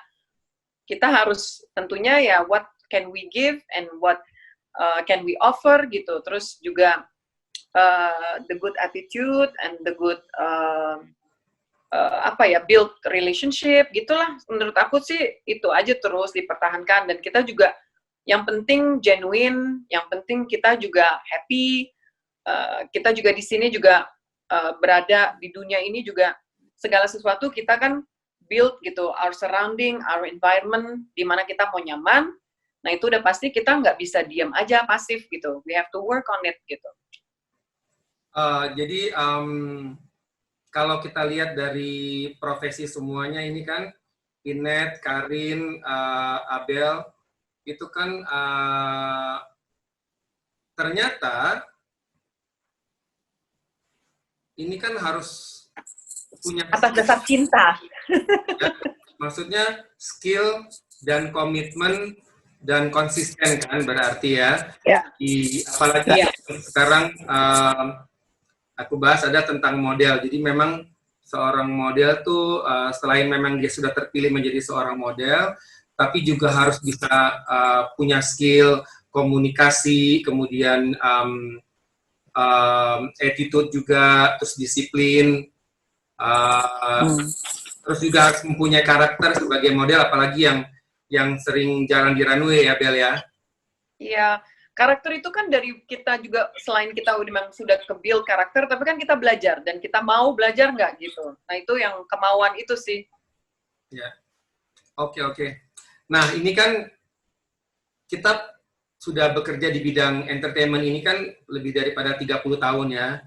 kita harus tentunya ya, what can we give and what can we offer gitu. Terus juga the good attitude and the good build relationship gitulah. Menurut aku sih itu aja terus dipertahankan, dan kita juga yang penting genuine, yang penting kita juga happy. Kita juga di sini juga berada di dunia ini juga segala sesuatu kita kan build gitu, our surrounding, our environment, di mana kita mau nyaman. Nah itu udah pasti kita nggak bisa diam aja pasif gitu. We have to work on it gitu. Jadi kalau kita lihat dari profesi semuanya ini kan, Inet, Karin, Abel, itu kan ternyata ini kan harus punya atas dasar cinta. Ya, maksudnya skill dan komitmen dan konsisten kan berarti ya. Apalagi sekarang aku bahas ada tentang model. Jadi memang seorang model tuh selain memang dia sudah terpilih menjadi seorang model, tapi juga harus bisa punya skill komunikasi, kemudian attitude juga, terus disiplin, terus juga harus mempunyai karakter sebagai model, apalagi yang sering jalan di runway ya, Bel ya. Iya, karakter itu kan dari kita juga, selain kita memang sudah ke-build karakter, tapi kan kita belajar, dan kita mau belajar nggak gitu. Nah itu yang kemauan itu sih. Ya, oke. Nah ini kan kita sudah bekerja di bidang entertainment ini kan lebih daripada 30 tahun ya.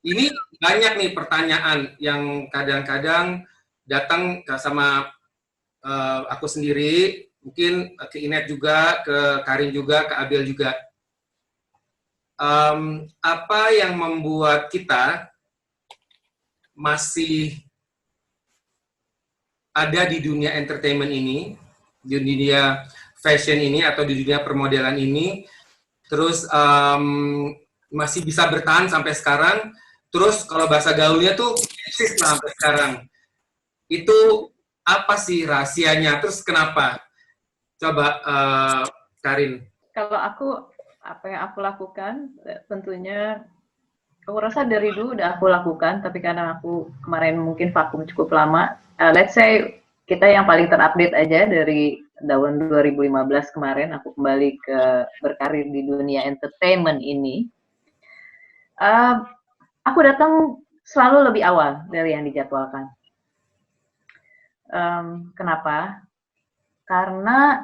Ini banyak nih pertanyaan yang kadang-kadang datang sama aku sendiri, mungkin ke Inet juga, ke Karin juga, ke Abel juga. Apa yang membuat kita masih ada di dunia entertainment ini, di dunia fashion ini, atau di dunia permodelan ini, terus masih bisa bertahan sampai sekarang, terus kalau bahasa gaulnya tuh eksis sampai sekarang. Itu apa sih rahasianya? Terus kenapa? Coba Karin. Kalau aku, apa yang aku lakukan tentunya Aku rasa dari dulu udah aku lakukan, tapi karena aku kemarin mungkin vakum cukup lama. Let's say kita yang paling terupdate aja dari tahun 2015 kemarin, aku kembali ke berkarir di dunia entertainment ini. Aku datang selalu lebih awal dari yang dijadwalkan. Kenapa? Karena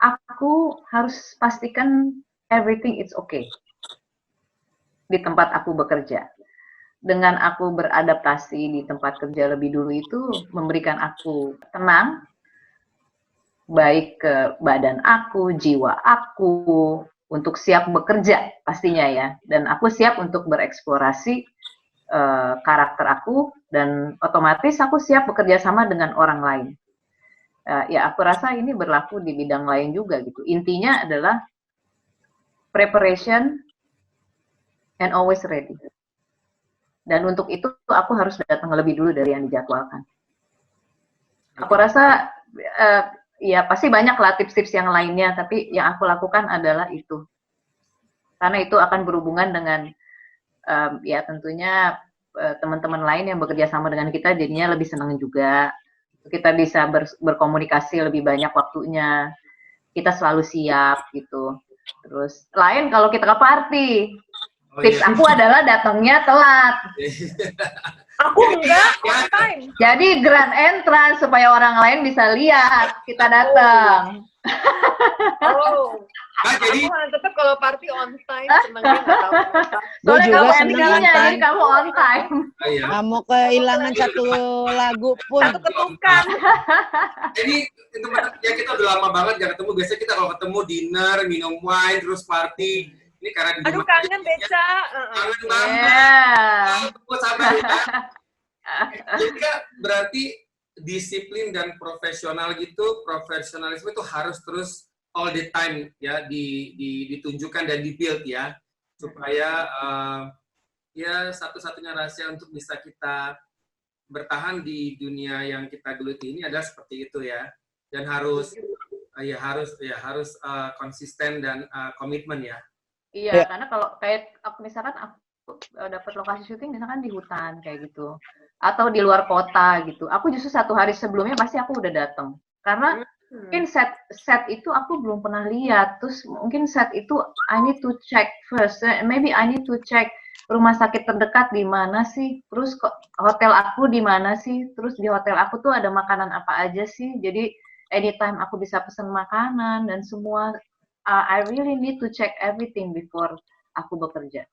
aku harus pastikan everything is okay di tempat aku bekerja. Dengan aku beradaptasi di tempat kerja lebih dulu itu memberikan aku tenang, baik ke badan aku, jiwa aku, untuk siap bekerja pastinya ya. Dan aku siap untuk bereksplorasi karakter aku, dan otomatis aku siap bekerja sama dengan orang lain. Ya aku rasa ini berlaku di bidang lain juga gitu. Intinya adalah preparation and always ready. Dan untuk itu aku harus datang lebih dulu dari yang dijadwalkan. Aku rasa ya pasti banyak lah tips-tips yang lainnya, tapi yang aku lakukan adalah itu. Karena itu akan berhubungan dengan ya tentunya teman-teman lain yang bekerja sama dengan kita jadinya lebih senang juga. Kita bisa berkomunikasi lebih banyak waktunya. Kita selalu siap gitu. Terus lain kalau kita ke party. Tips aku adalah datangnya telat. Aku enggak, on time. Jadi grand entrance supaya orang lain bisa lihat kita datang. Oh. Nah, jadi Aku tetap kalau party on time, senangnya nggak tahu. Gue Soalnya juga kamu seneng on endingnya, jadi time. kamu on time. ya. Nggak mau kehilangan satu lagu pun. Satu ketukan. Jadi teman ya kita udah lama banget gak ketemu. Biasanya kita kalau ketemu dinner, minum wine, terus party. Ini karena di Aduh rumah kangen aja, Beca. kangen banget. Yeah. Aku sabar ya. Jadi Kak, berarti disiplin dan profesional gitu, profesionalisme itu harus terus all the time ya ditunjukkan dan di-build ya, supaya ya satu-satunya rahasia untuk bisa kita bertahan di dunia yang kita geluti ini adalah seperti itu ya, dan harus konsisten dan komitmen ya. Iya, Ya. karena kalau kayak aku misalkan aku dapat lokasi syuting misalkan di hutan kayak gitu, atau di luar kota gitu. Aku justru 1 hari sebelumnya pasti aku udah datang. Karena mungkin set itu aku belum pernah lihat. Terus mungkin set itu I need to check first. Maybe I need to check rumah sakit terdekat di mana sih? Terus hotel aku di mana sih? Terus di hotel aku tuh ada makanan apa aja sih? Jadi anytime aku bisa pesan makanan dan semua. I really need to check everything before aku bekerja.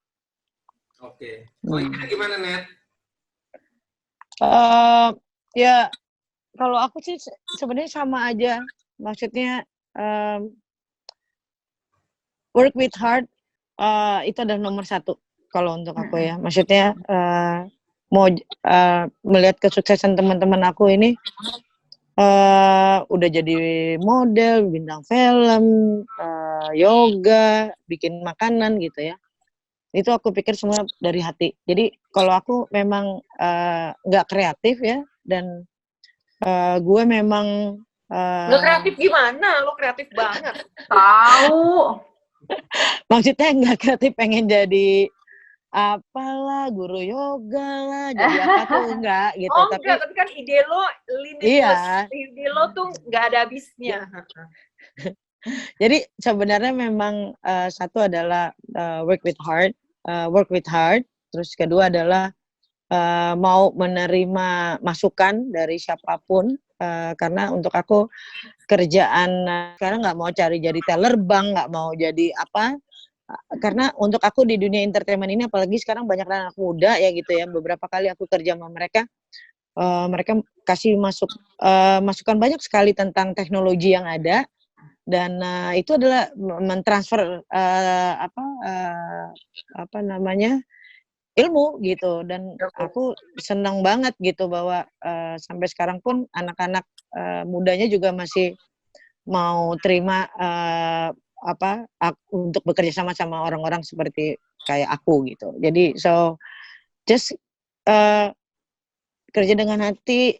Oke. Oh, ini gimana, Net? Ya kalau aku sih sebenarnya sama aja. Maksudnya work with heart itu adalah nomor 1 kalau untuk aku ya. Maksudnya mau melihat kesuksesan teman-teman aku ini udah jadi model, bintang film, yoga, bikin makanan gitu ya. Itu aku pikir semua dari hati. Jadi kalau aku memang nggak kreatif ya, dan gue memang Nggak kreatif gimana? Lo kreatif banget. Tahu. maksudnya nggak kreatif pengen jadi apalah, guru yoga lah, jadi apa tuh enggak gitu. Oh enggak, tapi kan ide lo limitless. Iya. Ide lo tuh nggak ada habisnya. Jadi sebenarnya memang satu adalah work with heart, terus kedua adalah mau menerima masukan dari siapapun, karena untuk aku kerjaan sekarang nggak mau cari jadi teller bank, nggak mau jadi apa, karena untuk aku di dunia entertainment ini, apalagi sekarang banyak anak muda ya gitu ya, beberapa kali aku kerja sama mereka, mereka kasih masukan banyak sekali tentang teknologi yang ada, dan itu adalah mentransfer ilmu gitu. Dan aku senang banget gitu bahwa sampai sekarang pun anak-anak mudanya juga masih mau terima untuk bekerja sama orang-orang seperti kayak aku gitu. Jadi just kerja dengan hati,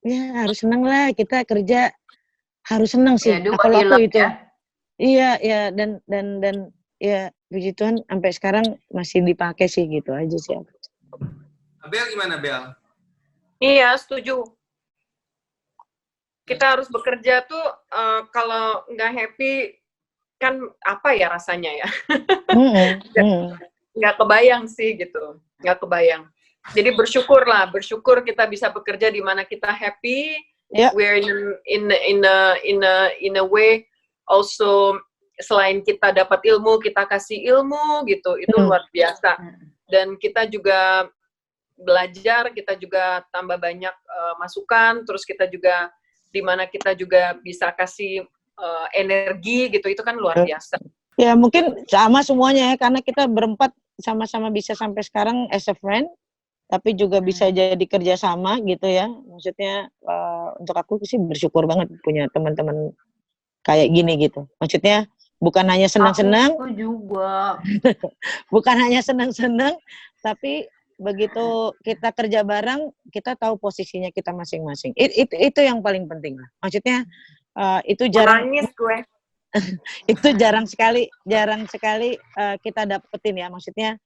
ya harus senang lah, kita kerja harus senang sih. Ya, Kalau aku itu. ya. Iya, ya, dan ya puji Tuhan sampai sekarang masih dipakai sih, gitu aja sih aku. Bel gimana, Bel? Iya, setuju. Kita harus bekerja tuh kalau nggak happy kan apa ya rasanya ya? Nggak kebayang sih gitu, nggak kebayang. Jadi bersyukur kita bisa bekerja di mana kita happy. Yeah. We're in a way also selain kita dapat ilmu, kita kasih ilmu gitu, itu luar biasa. Dan kita juga belajar, kita juga tambah banyak masukan, terus kita juga di mana kita juga bisa kasih energi gitu, itu kan luar biasa. Ya mungkin sama semuanya ya, karena kita berempat sama-sama bisa sampai sekarang as a friend, tapi juga bisa jadi kerjasama gitu ya. Maksudnya untuk aku sih bersyukur banget punya teman-teman kayak gini gitu. Maksudnya bukan hanya senang-senang. Aku juga. Bukan hanya senang-senang, tapi begitu kita kerja bareng, kita tahu posisinya kita masing-masing. Itu yang paling penting lah. Maksudnya itu jarang. Nangis gue. Itu jarang sekali kita dapetin ya. Maksudnya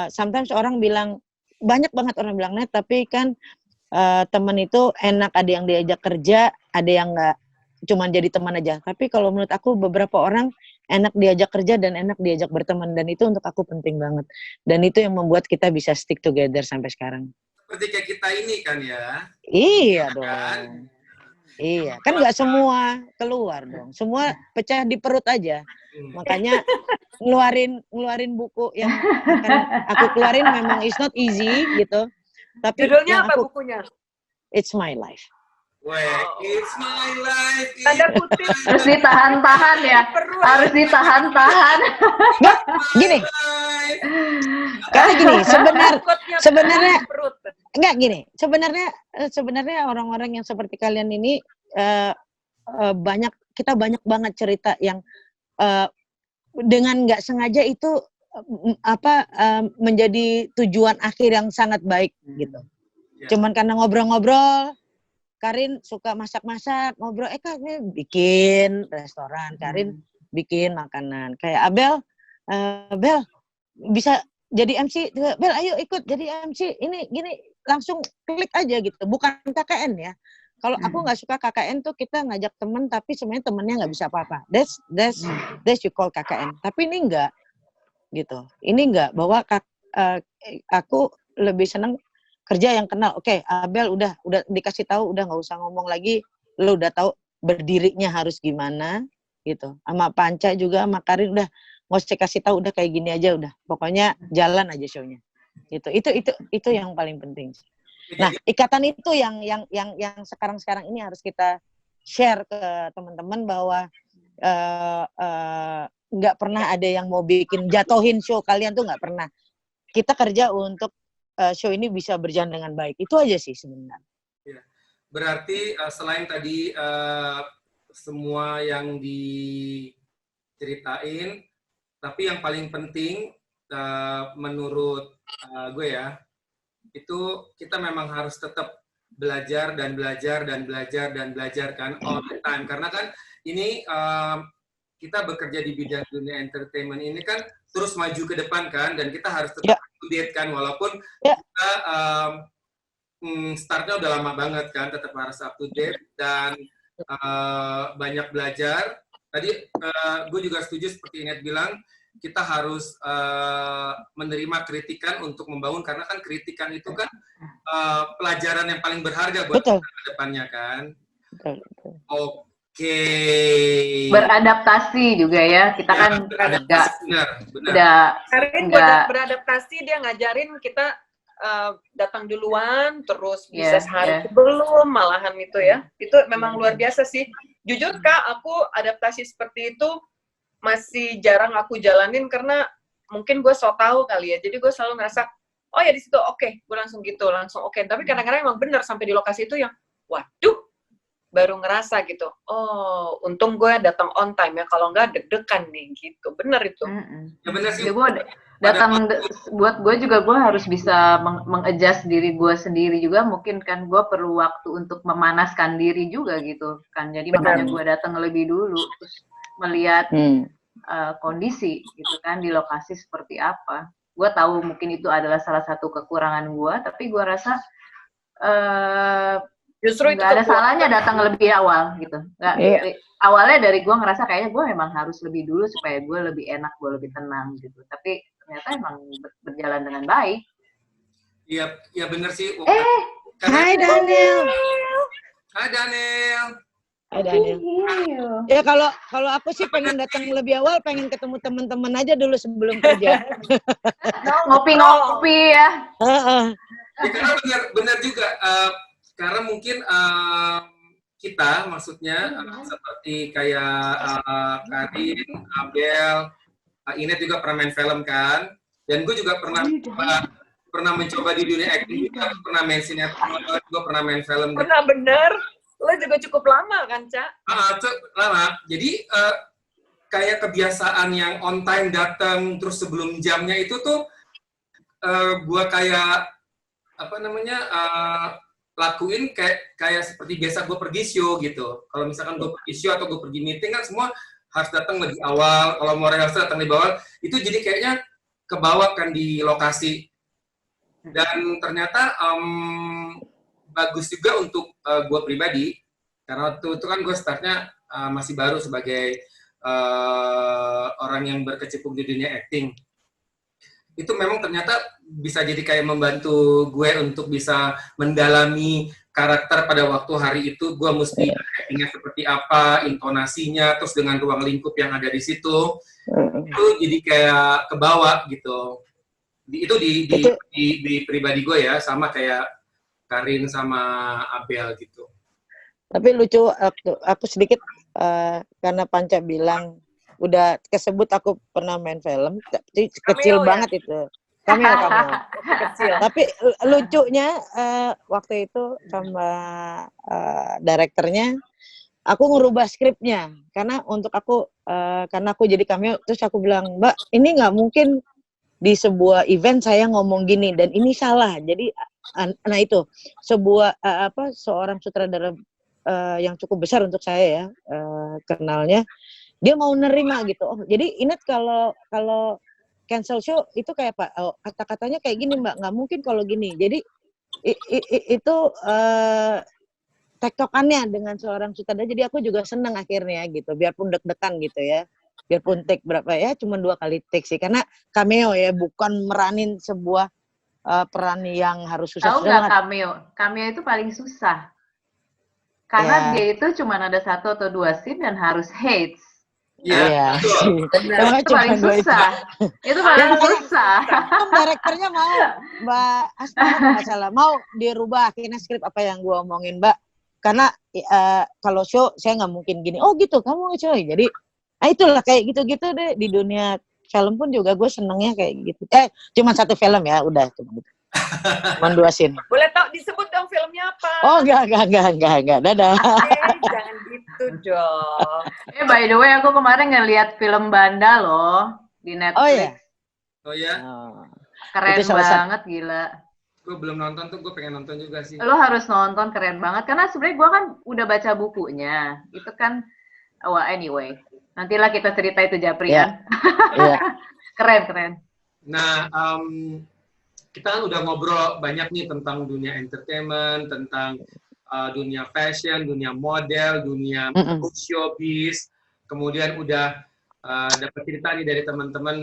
sometimes orang bilang, banyak banget orang bilang, Net, tapi kan teman itu enak, ada yang diajak kerja, ada yang nggak, cuman jadi teman aja. Tapi kalau menurut aku beberapa orang enak diajak kerja dan enak diajak berteman, dan itu untuk aku penting banget. Dan itu yang membuat kita bisa stick together sampai sekarang. Seperti kayak kita ini kan ya. Iya dong. Iya, kan nggak semua keluar dong. Semua pecah di perut aja. Makanya ngeluarin buku yang akan aku keluarin memang it's not easy gitu. Tapi judulnya apa bukunya? It's My Life. It's my life. Tanda kutip. Harus ditahan-tahan ya. Harus ditahan-tahan. Nggak, gini. Karena gini, sebenarnya enggak gini. Sebenarnya orang-orang yang seperti kalian ini kita banyak banget cerita yang dengan nggak sengaja itu menjadi tujuan akhir yang sangat baik gitu. Cuman karena ngobrol-ngobrol, Karin suka masak-masak, ngobrol, Kak ini bikin restoran, Karin bikin makanan. Kayak Bel bisa jadi MC, Bel ayo ikut jadi MC, ini gini, langsung klik aja gitu, bukan KKN ya. Kalau aku nggak suka KKN tuh kita ngajak temen, tapi sebenarnya temennya nggak bisa apa-apa. That's you call KKN. Tapi ini enggak, gitu. Ini enggak, bahwa aku lebih seneng kerja yang kenal. Oke, Abel udah dikasih tahu, udah nggak usah ngomong lagi, lu udah tahu berdirinya harus gimana, gitu. Sama Panca juga, sama Karin udah nggak usah kasih tahu, udah kayak gini aja, udah. Pokoknya jalan aja show-nya. Gitu. Itu yang paling penting. Nah, ikatan itu yang sekarang ini harus kita share ke teman-teman, bahwa nggak pernah ada yang mau bikin jatuhin show kalian tuh, nggak pernah. Kita kerja untuk show ini bisa berjalan dengan baik. Itu aja sih sebenarnya. Ya. Berarti selain tadi semua yang diceritain, tapi yang paling penting menurut gue ya, itu kita memang harus tetap belajar kan all the time. Karena kan ini kita bekerja di bidang dunia entertainment ini kan terus maju ke depan kan, dan kita harus tetap update kan, walaupun kita startnya udah lama banget kan, tetap harus up to date dan banyak belajar. Tadi gue juga setuju seperti Inet bilang, kita harus menerima kritikan untuk membangun, karena kan kritikan itu kan pelajaran yang paling berharga buat kita ke depannya kan. Betul. Oke. Beradaptasi juga ya, kita kan benar. Karin beradaptasi, dia ngajarin kita datang duluan, terus bisa sehari sebelum, malahan itu ya. Itu memang luar biasa sih. Jujur Kak, aku adaptasi seperti itu masih jarang aku jalanin, karena mungkin gue so tau kali ya. Jadi gue selalu ngerasa, oh ya di situ oke, gue langsung gitu, oke. Tapi kadang-kadang emang bener sampai di lokasi itu yang, waduh, baru ngerasa gitu. Oh, untung gue datang on time ya. Kalau nggak deg-degan nih gitu. Bener itu. Ya bener sih. Gue datang buat gue juga, gue harus bisa mengadjust diri gue sendiri juga. Mungkin kan gue perlu waktu untuk memanaskan diri juga gitu kan. Jadi makanya gue datang lebih dulu, terus melihat kondisi gitu kan, di lokasi seperti apa. Gue tahu mungkin itu adalah salah satu kekurangan gue, tapi gue rasa Justru itu nggak ada salahnya datang lebih awal gitu. Nggak, awalnya dari gue ngerasa kayaknya gue emang harus lebih dulu supaya gue lebih enak, gue lebih tenang gitu. Tapi ternyata emang berjalan dengan baik. Iya, iya bener sih. Hai Daniel. Hai Daniel. Hai Daniel. Ya kalau aku sih pengen datang lebih awal, pengen ketemu teman-teman aja dulu sebelum kerja. Ngopi-ngopi ya. Ya, karena benar juga. Karena mungkin kita maksudnya seperti kayak Karin, Abel, Inet juga pernah main film kan, dan gue juga pernah mencoba di dunia acting juga, pernah main sinetron, gue pernah main film. Pernah bener, lo juga cukup lama kan, Cak? Lama. Jadi kayak kebiasaan yang on time datang terus sebelum jamnya itu tuh gue kayak apa namanya lakuin kayak seperti biasa gue pergi show gitu. Kalau misalkan gue pergi show atau gue pergi meeting kan semua harus datang lebih awal. Kalau mau rehearsal datang lebih awal. Itu jadi kayaknya kebawa kan di lokasi. Dan ternyata bagus juga untuk gue pribadi. Karena waktu itu kan gue startnya masih baru sebagai orang yang berkecimpung di dunia acting. Itu memang ternyata bisa jadi kayak membantu gue untuk bisa mendalami karakter pada waktu hari itu. Gue mesti actingnya seperti apa, intonasinya, terus dengan ruang lingkup yang ada di situ. Itu jadi kayak kebawa gitu. Itu di pribadi gue ya, sama kayak Karin sama Abel gitu. Tapi lucu, aku sedikit karena Panca bilang udah kesebut aku pernah main film, kecil banget itu. Cameo. Kecil. Tapi lucunya waktu itu sama direkturnya, aku ngerubah skripnya karena untuk aku karena aku jadi cameo, terus aku bilang, Mbak, ini nggak mungkin di sebuah event saya ngomong gini dan ini salah. Jadi nah itu sebuah seorang sutradara yang cukup besar untuk saya ya kenalnya. Dia mau nerima gitu. Oh, jadi Inet kalau cancel show itu kayak Pak, kata-katanya kayak gini Mbak, nggak mungkin kalau gini. Jadi itu tektokannya dengan seorang sutradara. Jadi aku juga senang akhirnya gitu, biarpun deg-degan gitu ya. Biarpun take berapa ya, cuma 2 kali take sih. Karena cameo ya, bukan meranin sebuah peran yang harus susah. Tahu nggak cameo? Cameo itu paling susah. Karena dia itu cuma ada 1 atau 2 scene dan harus hates. Iya. Itu paling susah. Itu paling susah. Direkturnya mau Mbak Asta nggak salah mau dirubah akhirnya skrip apa yang gue omongin Mbak. Karena kalau show saya nggak mungkin gini. Oh gitu kamu coy. Jadi itulah kayak gitu-gitu deh di dunia film pun juga gue senengnya kayak gitu. Cuma 1 film ya udah cuma gitu. Cuma 2 scene. Boleh tau disebut dong filmnya apa? Oh enggak. Dadah. Jangan gitu dong. By the way, aku kemarin ngeliat film Banda loh di Netflix. Oh ya? Keren banget, gila. Gue belum nonton tuh, gue pengen nonton juga sih. Lo harus nonton, keren banget. Karena sebenarnya gue kan udah baca bukunya. Itu kan, anyway. Nantilah kita cerita itu Japri kan. Iya. Keren. Nah, kita kan udah ngobrol banyak nih tentang dunia entertainment, tentang dunia fashion, dunia model, dunia showbiz. Kemudian udah dapat cerita nih dari teman-teman,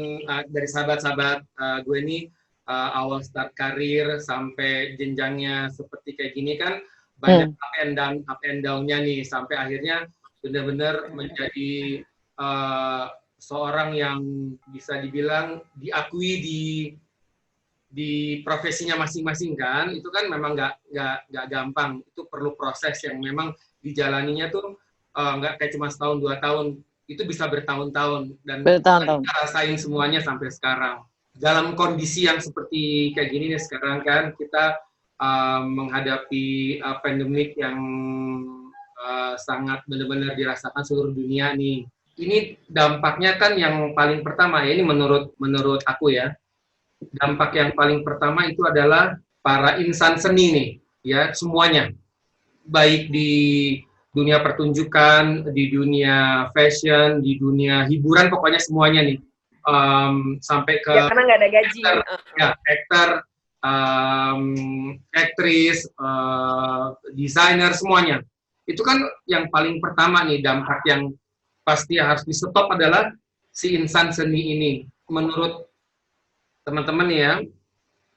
dari sahabat-sahabat gue nih, awal start karir sampai jenjangnya seperti kayak gini kan, banyak up and down-nya nih, sampai akhirnya benar-benar menjadi seorang yang bisa dibilang diakui di profesinya masing-masing kan. Itu kan memang nggak gampang, itu perlu proses yang memang dijalaninya tuh nggak kayak cuma setahun 2 tahun, itu bisa bertahun-tahun dan kita rasain semuanya sampai sekarang. Dalam kondisi yang seperti kayak gini nih sekarang kan, kita menghadapi pandemik yang sangat benar-benar dirasakan seluruh dunia nih. Ini dampaknya kan yang paling pertama ya, ini menurut aku ya, dampak yang paling pertama itu adalah para insan seni nih, ya semuanya, baik di dunia pertunjukan, di dunia fashion, di dunia hiburan, pokoknya semuanya nih. Sampai ke Ya karena nggak ada gaji. aktor, aktris, desainer, semuanya. Itu kan yang paling pertama nih, dampak yang pasti harus di stop adalah si insan seni ini. Menurut teman-teman ya,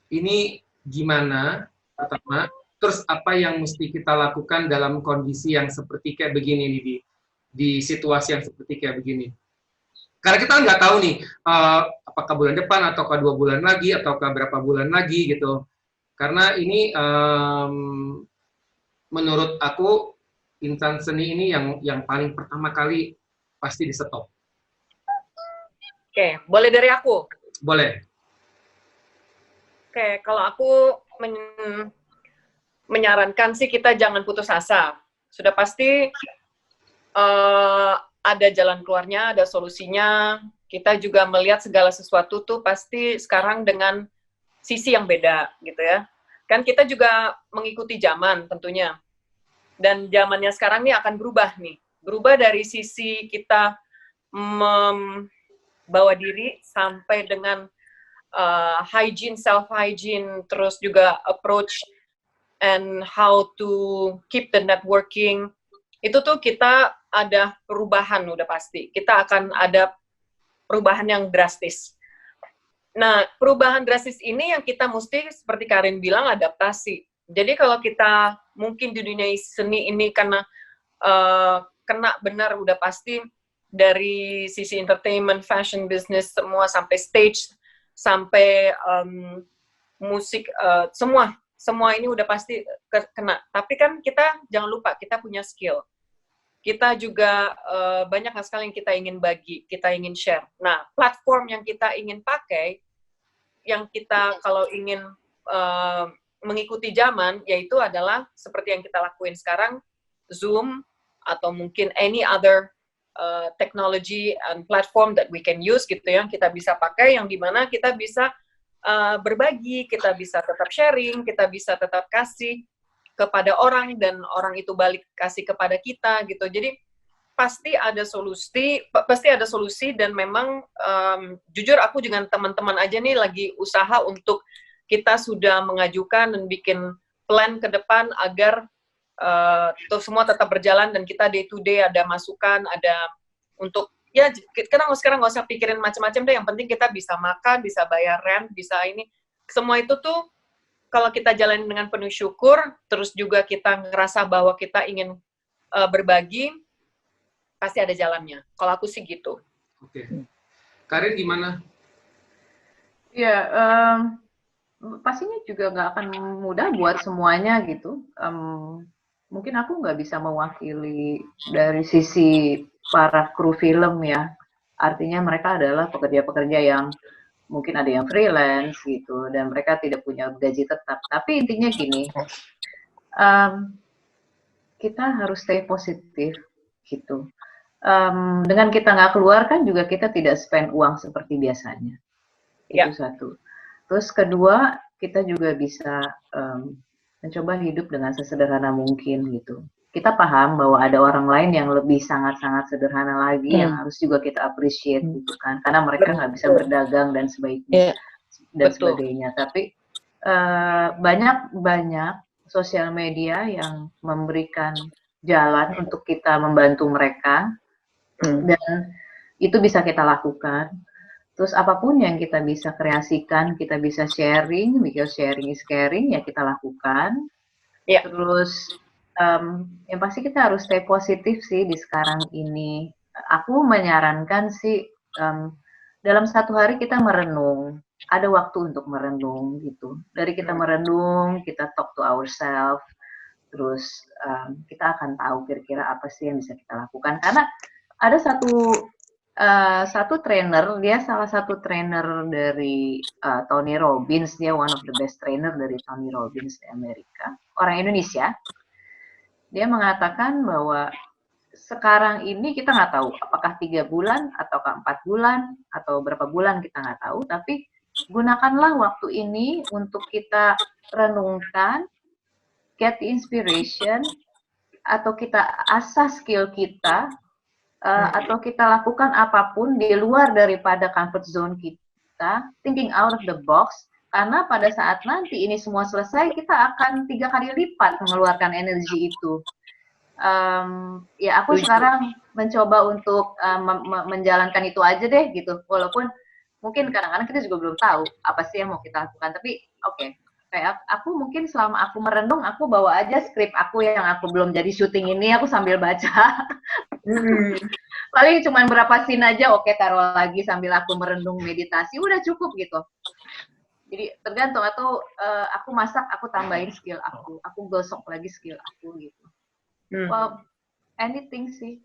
ini gimana pertama, terus apa yang mesti kita lakukan dalam kondisi yang seperti kayak begini nih, di situasi yang seperti kayak begini. Karena kita nggak tahu nih, apakah bulan depan, ataukah 2 bulan lagi, ataukah berapa bulan lagi gitu. Karena ini menurut aku insan seni ini yang paling pertama kali pasti di stop. Oke, boleh dari aku? Boleh. Oke, kalau aku menyarankan sih kita jangan putus asa. Sudah pasti ada jalan keluarnya, ada solusinya. Kita juga melihat segala sesuatu tuh pasti sekarang dengan sisi yang beda gitu ya. Kan kita juga mengikuti zaman tentunya. Dan zamannya sekarang nih akan berubah nih. Berubah dari sisi kita membawa diri sampai dengan hygiene, self-hygiene, terus juga approach and how to keep the networking. Itu tuh kita ada perubahan udah pasti. Kita akan ada perubahan yang drastis. Nah, perubahan drastis ini yang kita mesti, seperti Karin bilang, adaptasi. Jadi kalau kita mungkin di dunia seni ini karena kena benar udah pasti dari sisi entertainment, fashion business, semua sampai stage, sampai musik, semua ini udah pasti kena. Tapi kan kita jangan lupa, kita punya skill. Kita juga banyak sekali yang kita ingin bagi, kita ingin share. Nah, platform yang kita ingin pakai, yang kita kalau ingin mengikuti zaman, yaitu adalah seperti yang kita lakuin sekarang, Zoom, atau mungkin any other technology and platform that we can use, gitu yang kita bisa pakai, yang dimana kita bisa berbagi, kita bisa tetap sharing, kita bisa tetap kasih kepada orang, dan orang itu balik kasih kepada kita gitu. Jadi pasti ada solusi, dan memang jujur aku dengan teman-teman aja nih lagi usaha untuk kita sudah mengajukan dan bikin plan ke depan agar itu semua tetap berjalan, dan kita day to day ada masukan, ada untuk ya kita sekarang nggak usah pikirin macam-macam deh, yang penting kita bisa makan, bisa bayar rent, bisa ini, semua itu tuh kalau kita jalanin dengan penuh syukur, terus juga kita ngerasa bahwa kita ingin berbagi, pasti ada jalannya. Kalau aku sih gitu. Oke. Karin gimana? Ya, pastinya juga nggak akan mudah buat semuanya gitu. Mungkin aku nggak bisa mewakili dari sisi para kru film ya. Artinya mereka adalah pekerja-pekerja yang mungkin ada yang freelance gitu, dan mereka tidak punya gaji tetap. Tapi intinya gini, kita harus stay positif gitu. Dengan kita nggak keluar kan juga kita tidak spend uang seperti biasanya. Itu satu. Terus kedua, kita juga bisa mencoba hidup dengan sesederhana mungkin gitu. Kita paham bahwa ada orang lain yang lebih sangat-sangat sederhana lagi yang harus juga kita appreciate gitu kan, karena mereka nggak bisa berdagang dan sebagainya. Tapi banyak sosial media yang memberikan jalan untuk kita membantu mereka, dan itu bisa kita lakukan. Terus apapun yang kita bisa kreasikan, kita bisa sharing, because sharing is caring, ya kita lakukan. Terus yang pasti kita harus stay positif sih di sekarang ini. Aku menyarankan sih dalam satu hari kita merenung, ada waktu untuk merenung gitu. Dari kita merenung, kita talk to ourselves, terus kita akan tahu kira-kira apa sih yang bisa kita lakukan. Karena ada satu trainer, dia salah satu trainer dari Tony Robbins, dia one of the best trainer dari Tony Robbins di Amerika, orang Indonesia. Dia mengatakan bahwa sekarang ini kita nggak tahu apakah 3 bulan atau 4 bulan atau berapa bulan, kita nggak tahu, tapi gunakanlah waktu ini untuk kita renungkan, get the inspiration, atau kita asah skill kita, atau kita lakukan apapun di luar daripada comfort zone kita, thinking out of the box, karena pada saat nanti ini semua selesai, kita akan 3 kali lipat mengeluarkan energi itu. Ya aku sekarang mencoba untuk menjalankan itu aja deh gitu, walaupun mungkin kadang-kadang kita juga belum tahu apa sih yang mau kita lakukan, tapi oke. Kayak aku mungkin selama aku merenung, aku bawa aja skrip aku yang aku belum jadi syuting ini, aku sambil baca. Paling cuma berapa scene aja, oke, taruh lagi sambil aku merenung meditasi, udah cukup gitu. Jadi tergantung, atau aku masak, aku tambahin skill aku gosok lagi skill aku gitu. Well, anything sih.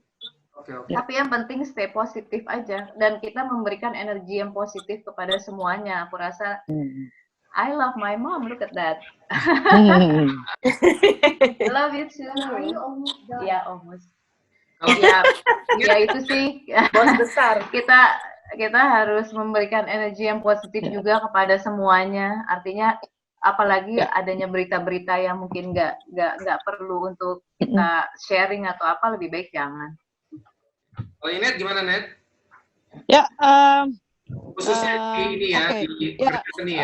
Oke. Tapi yang penting stay positif aja, dan kita memberikan energi yang positif kepada semuanya. Aku rasa I love my mom, look at that. I love you too. Are you almost done? Yeah, almost. Kalau Ya itu sih. Bos besar. Kita harus memberikan energi yang positif juga kepada semuanya. Artinya apalagi adanya berita-berita yang mungkin nggak perlu untuk kita sharing atau apa, lebih baik jangan. kalau Net gimana, Net? Ya, Khususnya di ini ya, oke. di seni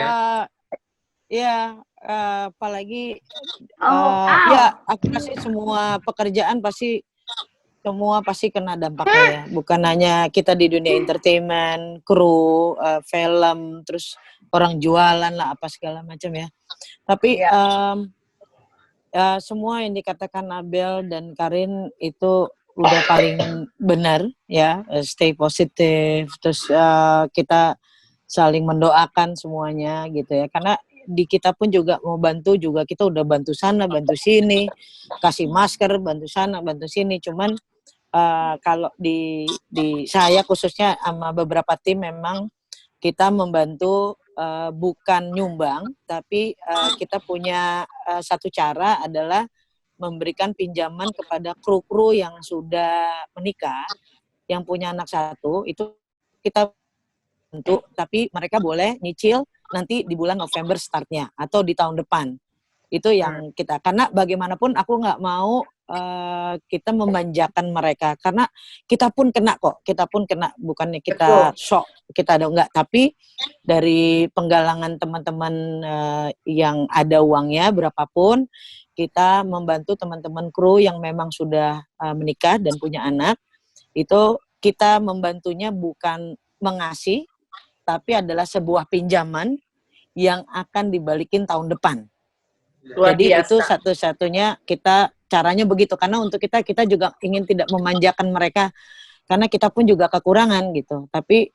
ya. Apalagi Ow. aku rasa semua pekerjaan semua pasti kena dampaknya ya. Bukan hanya kita di dunia entertainment, kru, film, terus orang jualan lah apa segala macam ya. Tapi semua yang dikatakan Abel dan Karin itu udah paling benar ya. Stay positif, terus kita saling mendoakan semuanya gitu ya. Karena di kita pun juga mau bantu juga, kita udah bantu sana, bantu sini, kasih masker, bantu sana, bantu sini. Cuman kalau di saya khususnya sama beberapa tim memang kita membantu bukan nyumbang, tapi kita punya satu cara adalah memberikan pinjaman kepada kru-kru yang sudah menikah, yang punya anak satu, itu kita bantu, tapi mereka boleh nyicil nanti di bulan November startnya atau di tahun depan. Itu yang kita, karena bagaimanapun aku nggak mau kita memanjakan mereka, karena kita pun kena kok, bukannya kita shock, kita ada enggak, tapi dari penggalangan teman-teman yang ada uangnya berapapun, kita membantu teman-teman kru yang memang sudah menikah dan punya anak, itu kita membantunya bukan mengasih, tapi adalah sebuah pinjaman yang akan dibalikin tahun depan. Jadi itu satu-satunya kita caranya begitu, karena untuk kita juga ingin tidak memanjakan mereka, karena kita pun juga kekurangan gitu. Tapi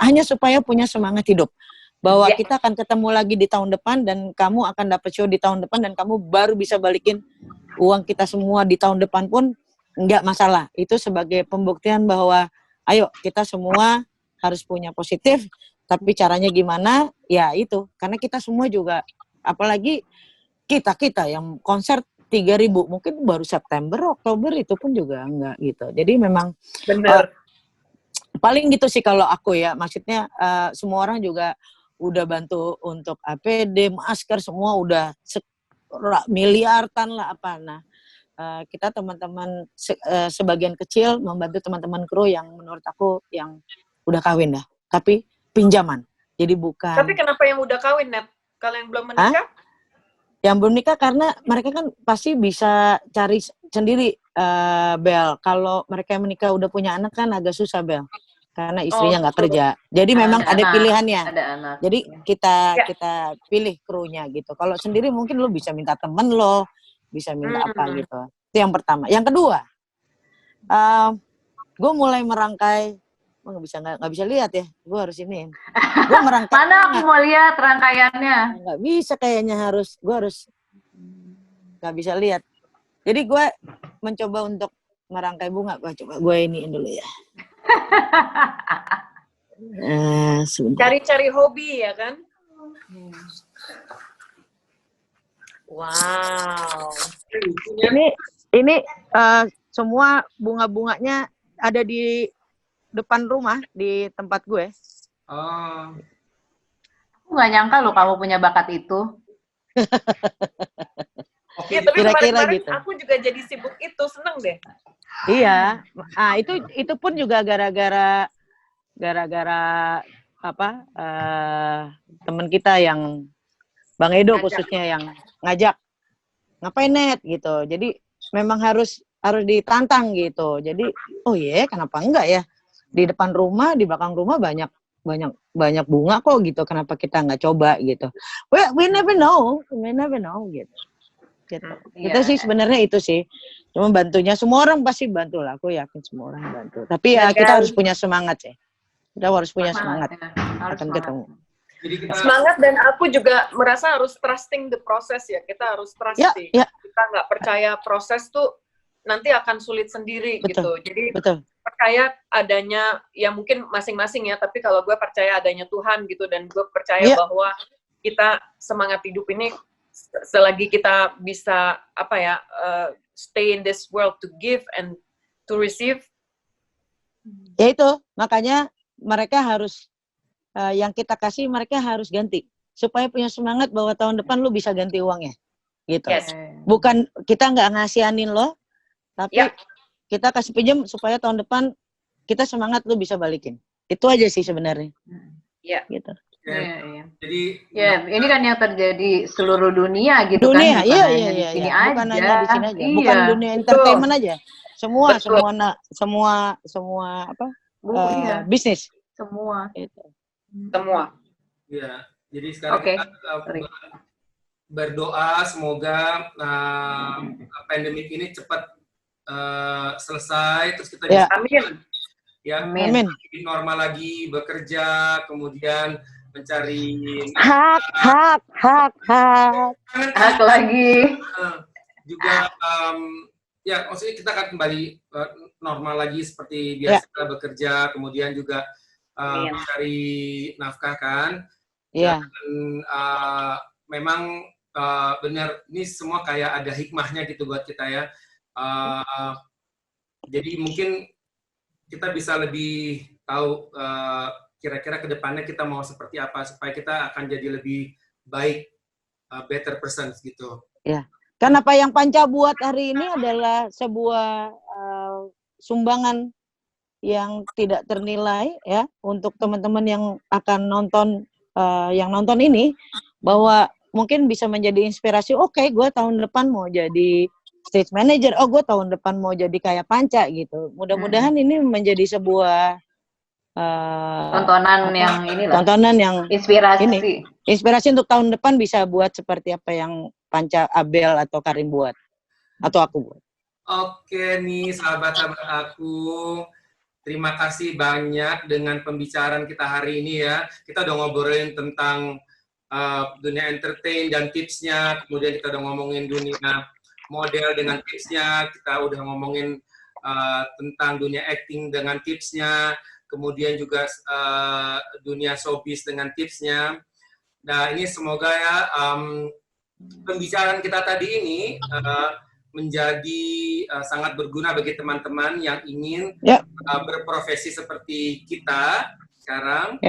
hanya supaya punya semangat hidup bahwa kita akan ketemu lagi di tahun depan, dan kamu akan dapat show di tahun depan, dan kamu baru bisa balikin uang kita semua di tahun depan pun enggak masalah. Itu sebagai pembuktian bahwa ayo kita semua harus punya positif, tapi caranya gimana? Ya itu, karena kita semua juga, apalagi kita yang konser 3.000 mungkin baru September, Oktober itu pun juga enggak gitu. Jadi memang benar. Paling gitu sih kalau aku ya, maksudnya semua orang juga udah bantu untuk APD, masker, semua udah miliaran lah apa. Nah, kita teman-teman sebagian kecil membantu teman-teman kru yang menurut aku yang udah kawin dah, tapi pinjaman. Jadi bukan. Tapi kenapa yang udah kawin, Net? Kalau yang belum menikah? Yang belum nikah karena mereka kan pasti bisa cari sendiri, Bel. Kalau mereka yang menikah udah punya anak kan agak susah, Bel. Karena istrinya nggak kerja. Jadi memang ada pilihannya. Ada anak. Jadi kita pilih krunya gitu. Kalau sendiri mungkin lo bisa minta temen lo, bisa minta apa gitu. Itu yang pertama. Yang kedua, gue mulai merangkai. Nggak bisa lihat ya, gue harus ini. Gue merangkai. Mana aku mau lihat rangkaiannya? Nggak bisa kayaknya, gue harus nggak bisa lihat. Jadi gue mencoba untuk merangkai bunga. Gue iniin dulu ya. Cari-cari hobi ya kan? Wow. Ini semua bunga-bunganya ada di depan rumah di tempat gue. Aku nggak nyangka loh kamu punya bakat itu. Oke, Ya, tapi Kira-kira kemarin-kemarin gitu. aku juga jadi sibuk itu, seneng deh. Iya. Ah, itu pun juga gara-gara apa? Teman kita yang Bang Edo Ngajak. khususnya yang ngajak ngapain net gitu. Jadi memang harus ditantang gitu. Jadi oh iya kenapa enggak ya? Di depan rumah, di belakang rumah banyak bunga kok gitu. Kenapa kita nggak coba gitu? We never know gitu. Gitu. Itu Iya. sih sebenarnya itu sih. Cuma bantunya semua orang pasti bantu lah. Aku yakin semua orang bantu. Tapi ya kita Dan harus punya semangat sih. Kita harus punya semangat. Ya. Harus Akan semangat. ketemu. Jadi kita semangat, dan aku juga merasa harus trusting the process ya. Kita harus trust Ya, sih. ya. Kita nggak percaya proses tuh nanti akan sulit sendiri gitu. Betul. Jadi Betul. percaya adanya, ya mungkin masing-masing ya, tapi kalau gue percaya adanya Tuhan gitu, dan gue percaya Iya. bahwa kita semangat hidup ini selagi kita bisa stay in this world to give and to receive. Ya itu, makanya mereka harus yang kita kasih mereka harus ganti supaya punya semangat bahwa tahun depan lu bisa ganti uangnya. Gitu. Yes. Bukan kita nggak ngasihanin lo, tapi Ya. kita kasih pinjam supaya tahun depan kita semangat lu bisa balikin. Itu aja sih sebenarnya. Ya. Gitu. Iya. jadi Ya, ini kan yang terjadi seluruh dunia gitu Dunia, kan, bukan iya, hanya iya, di iya, sini iya. aja. Bukan hanya di sini aja. Iya. Bukan dunia Betul. entertainment aja. Semua Betul. semua apa? Iya, Bisnis. semua. Gitu. Semua. ya, jadi sekarang Oke. kita Sorry. berdoa semoga pandemik ini cepat selesai, terus kita Ya. bisa Amin. ya Amin. Amin. hidup normal lagi, bekerja, kemudian mencari Hak. Hak lagi. juga ya maksudnya kita akan kembali normal lagi seperti biasa bekerja, kemudian juga Amin. mencari nafkah kan. Iya. Dan memang benar ini semua kayak ada hikmahnya gitu buat kita ya. Jadi mungkin kita bisa lebih tahu kira-kira ke depannya kita mau seperti apa supaya kita akan jadi lebih baik, better person gitu. Ya. Kan apa yang Panca buat hari ini adalah sebuah sumbangan yang tidak ternilai ya untuk teman-teman yang akan nonton ini, bahwa mungkin bisa menjadi inspirasi. Oke, gue tahun depan mau jadi stage manager. Oh, gue tahun depan mau jadi kayak Panca gitu. Mudah-mudahan ini menjadi sebuah Tontonan yang inilah. tontonan yang Inspirasi. inspirasi untuk tahun depan bisa buat seperti apa yang Panca, Abel, atau Karin buat. Atau aku buat. Oke nih sahabat-sahabat aku, terima kasih banyak dengan pembicaraan kita hari ini ya. Kita udah ngobrolin tentang dunia entertain dan tipsnya, kemudian kita udah ngomongin dunia model dengan tipsnya, kita udah ngomongin tentang dunia acting dengan tipsnya, kemudian juga dunia showbiz dengan tipsnya. Nah ini semoga ya pembicaraan kita tadi ini menjadi sangat berguna bagi teman-teman yang ingin berprofesi seperti kita sekarang,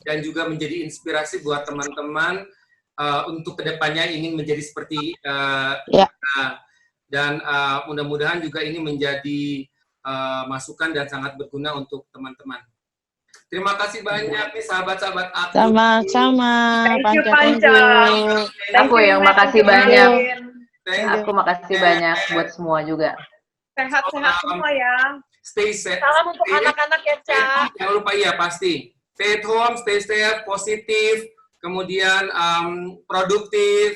dan juga menjadi inspirasi buat teman-teman untuk kedepannya ingin menjadi seperti kita. Dan mudah-mudahan juga ini menjadi masukan dan sangat berguna untuk teman-teman. Terima kasih banyak nih sahabat-sahabat aku. Sama-sama. Thank you, Thank Panca. you. Aku yang makasih banyak. Thank you. Aku makasih banyak buat semua juga. Sehat-sehat semua ya. Stay safe. Salam untuk anak-anak ya, Ca. Jangan lupa pasti. Stay at home, stay safe, positif, kemudian produktif,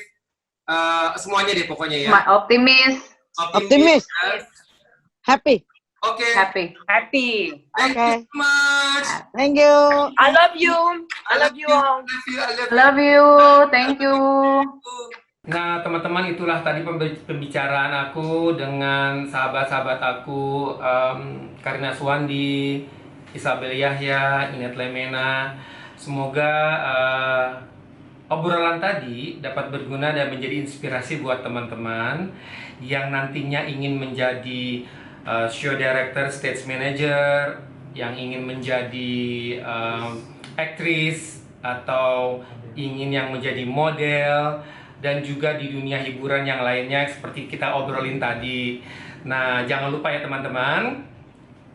semuanya deh pokoknya ya. Optimis. Optimis. Oke. Happy. Happy. Thank you so much. Thank you. I love you. I love you all. Love you. Thank you. Nah, teman-teman, itulah tadi pembicaraan aku dengan sahabat-sahabat aku, Karina Suwandi, Isabel Yahya, Inet Lemena. Semoga obrolan tadi dapat berguna dan menjadi inspirasi buat teman-teman yang nantinya ingin menjadi show director, stage manager, yang ingin menjadi aktris, atau ingin yang menjadi model, dan juga di dunia hiburan yang lainnya seperti kita obrolin tadi. Nah, jangan lupa ya teman-teman,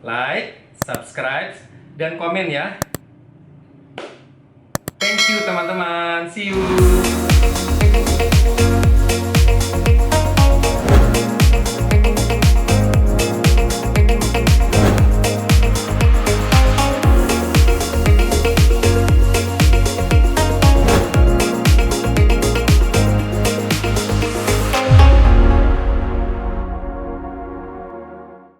like, subscribe, dan komen ya. Thank you teman-teman, see you.